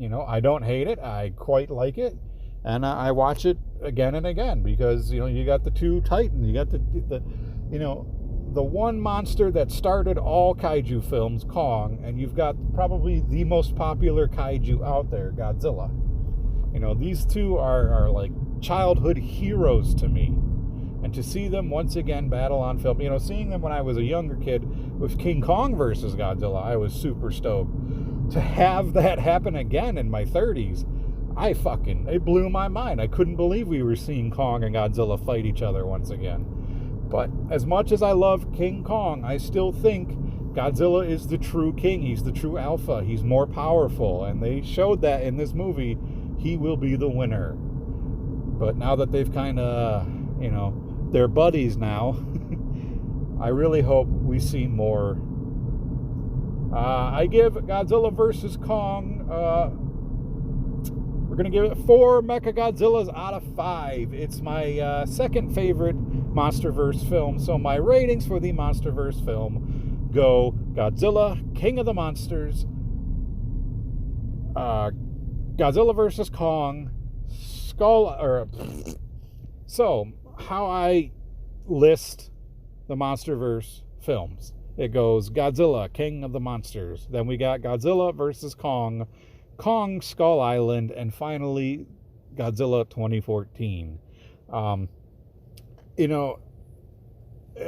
don't hate it. I quite like it, and I watch it again and again because you got the two Titans. You got the one monster that started all kaiju films, Kong, and you've got probably the most popular kaiju out there, Godzilla. These two are like childhood heroes to me, and to see them once again battle on film, seeing them when I was a younger kid with King Kong versus Godzilla, I was super stoked. To have that happen again in my 30s, it blew my mind. I couldn't believe we were seeing Kong and Godzilla fight each other once again. But as much as I love King Kong, I still think Godzilla is the true king. He's the true alpha. He's more powerful, and they showed that in this movie. He will be the winner. But now that they've kind of, they're buddies now, I really hope we see more. I give Godzilla vs. Kong, we're going to give it 4 Mechagodzillas out of 5. It's my second favorite MonsterVerse film. So my ratings for the MonsterVerse film go Godzilla, King of the Monsters, Godzilla vs. Kong, So, how I list the MonsterVerse films. It goes Godzilla, King of the Monsters. Then we got Godzilla vs. Kong, Kong Skull Island, and finally Godzilla 2014.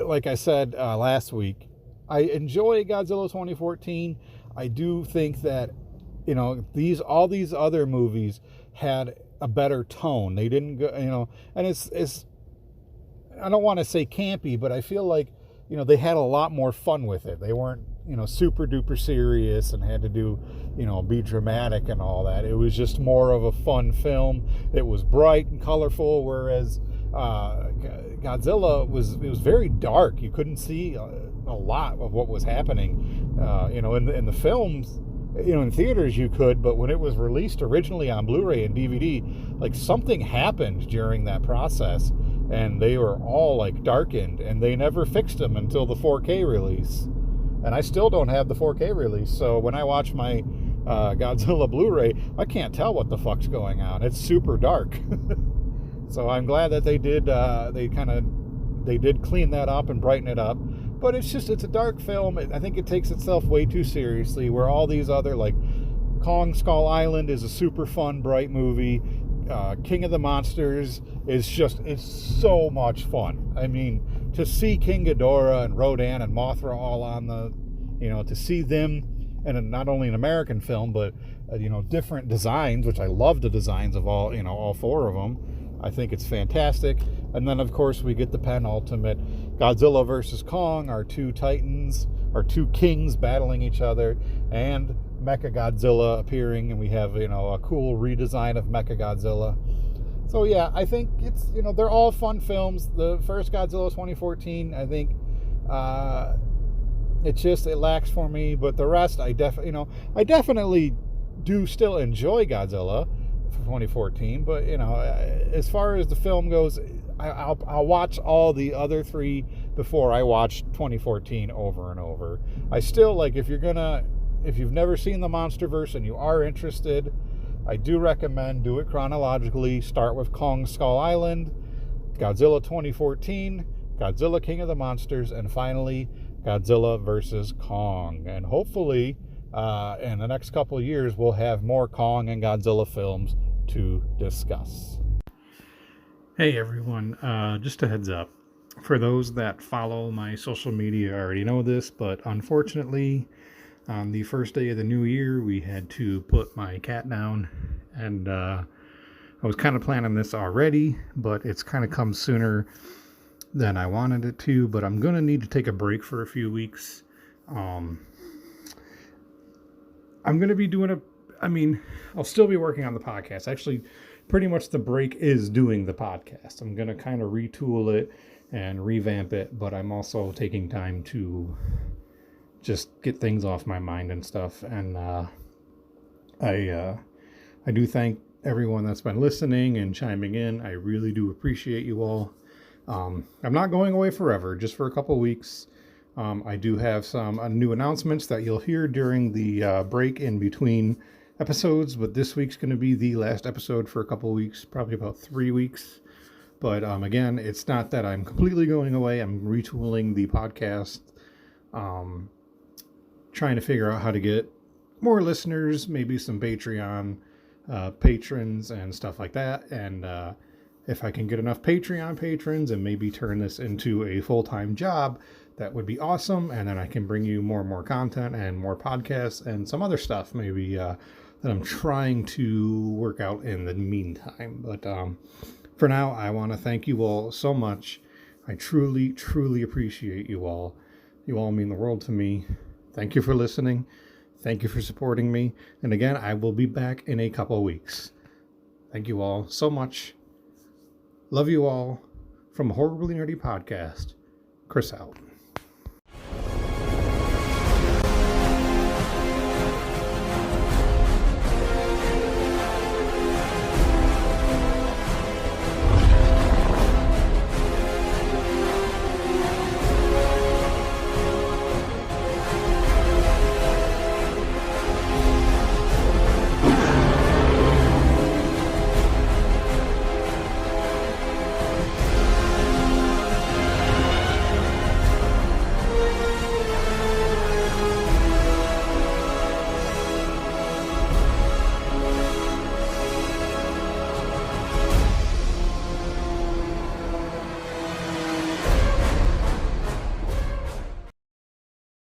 Like I said last week, I enjoy Godzilla 2014. I do think that all these other movies had a better tone. They didn't go, and it's I don't want to say campy, but I feel like they had a lot more fun with it. They weren't super duper serious and had to do be dramatic and all that. It was just more of a fun film. It was bright and colorful, whereas Godzilla was very dark. You couldn't see a lot of what was happening. In the films, in theaters you could, but when it was released originally on Blu-ray and DVD, like something happened during that process, and they were all like darkened, and they never fixed them until the 4K release. And I still don't have the 4K release, so when I watch my Godzilla Blu-ray, I can't tell what the fuck's going on. It's super dark. So I'm glad that they did, they kind of they did clean that up and brighten it up. But it's a dark film. I think it takes itself way too seriously, where all these other, like Kong Skull Island is a super fun, bright movie. King of the Monsters is it's so much fun. I mean, to see King Ghidorah and Rodan and Mothra all on the, to see them, and not only an American film, but, different designs, which I love the designs of all four of them. I think it's fantastic. And then, of course, we get the penultimate Godzilla versus Kong, our two titans, our two kings battling each other, and Mechagodzilla appearing, and we have, a cool redesign of Mechagodzilla. So, yeah, I think it's, they're all fun films. The first Godzilla 2014, I think, it lacks for me, but the rest, I definitely do still enjoy Godzilla for 2014, but, as far as the film goes, I'll watch all the other three before I watch 2014 over and over. I still, like, if you've never seen the MonsterVerse and you are interested, I do recommend do it chronologically. Start with Kong Skull Island, Godzilla 2014, Godzilla King of the Monsters, and finally Godzilla versus Kong. And hopefully in the next couple of years we'll have more Kong and Godzilla films to discuss. Hey everyone, just a heads up. For those that follow my social media already know this, but unfortunately on the first day of the new year we had to put my cat down, and I was kind of planning this already, but it's kind of come sooner than I wanted it to. But I'm going to need to take a break for a few weeks. I'm going to be I'll still be working on the podcast. Actually, pretty much the break is doing the podcast. I'm going to kind of retool it and revamp it, but I'm also taking time to just get things off my mind and stuff. And I do thank everyone that's been listening and chiming in. I really do appreciate you all. I'm not going away forever, just for a couple weeks. I do have some new announcements that you'll hear during the break in between episodes, but this week's going to be the last episode for a couple weeks, probably about 3 weeks. But again, it's not that I'm completely going away. I'm retooling the podcast, trying to figure out how to get more listeners, maybe some Patreon patrons and stuff like that. And if I can get enough Patreon patrons and maybe turn this into a full-time job, that would be awesome. And then I can bring you more and more content and more podcasts and some other stuff maybe that I'm trying to work out in the meantime. But for now, I want to thank you all so much. I truly, truly appreciate you all. You all mean the world to me. Thank you for listening. Thank you for supporting me. And again, I will be back in a couple of weeks. Thank you all so much. Love you all. From Horribly Nerdy Podcast, Chris out.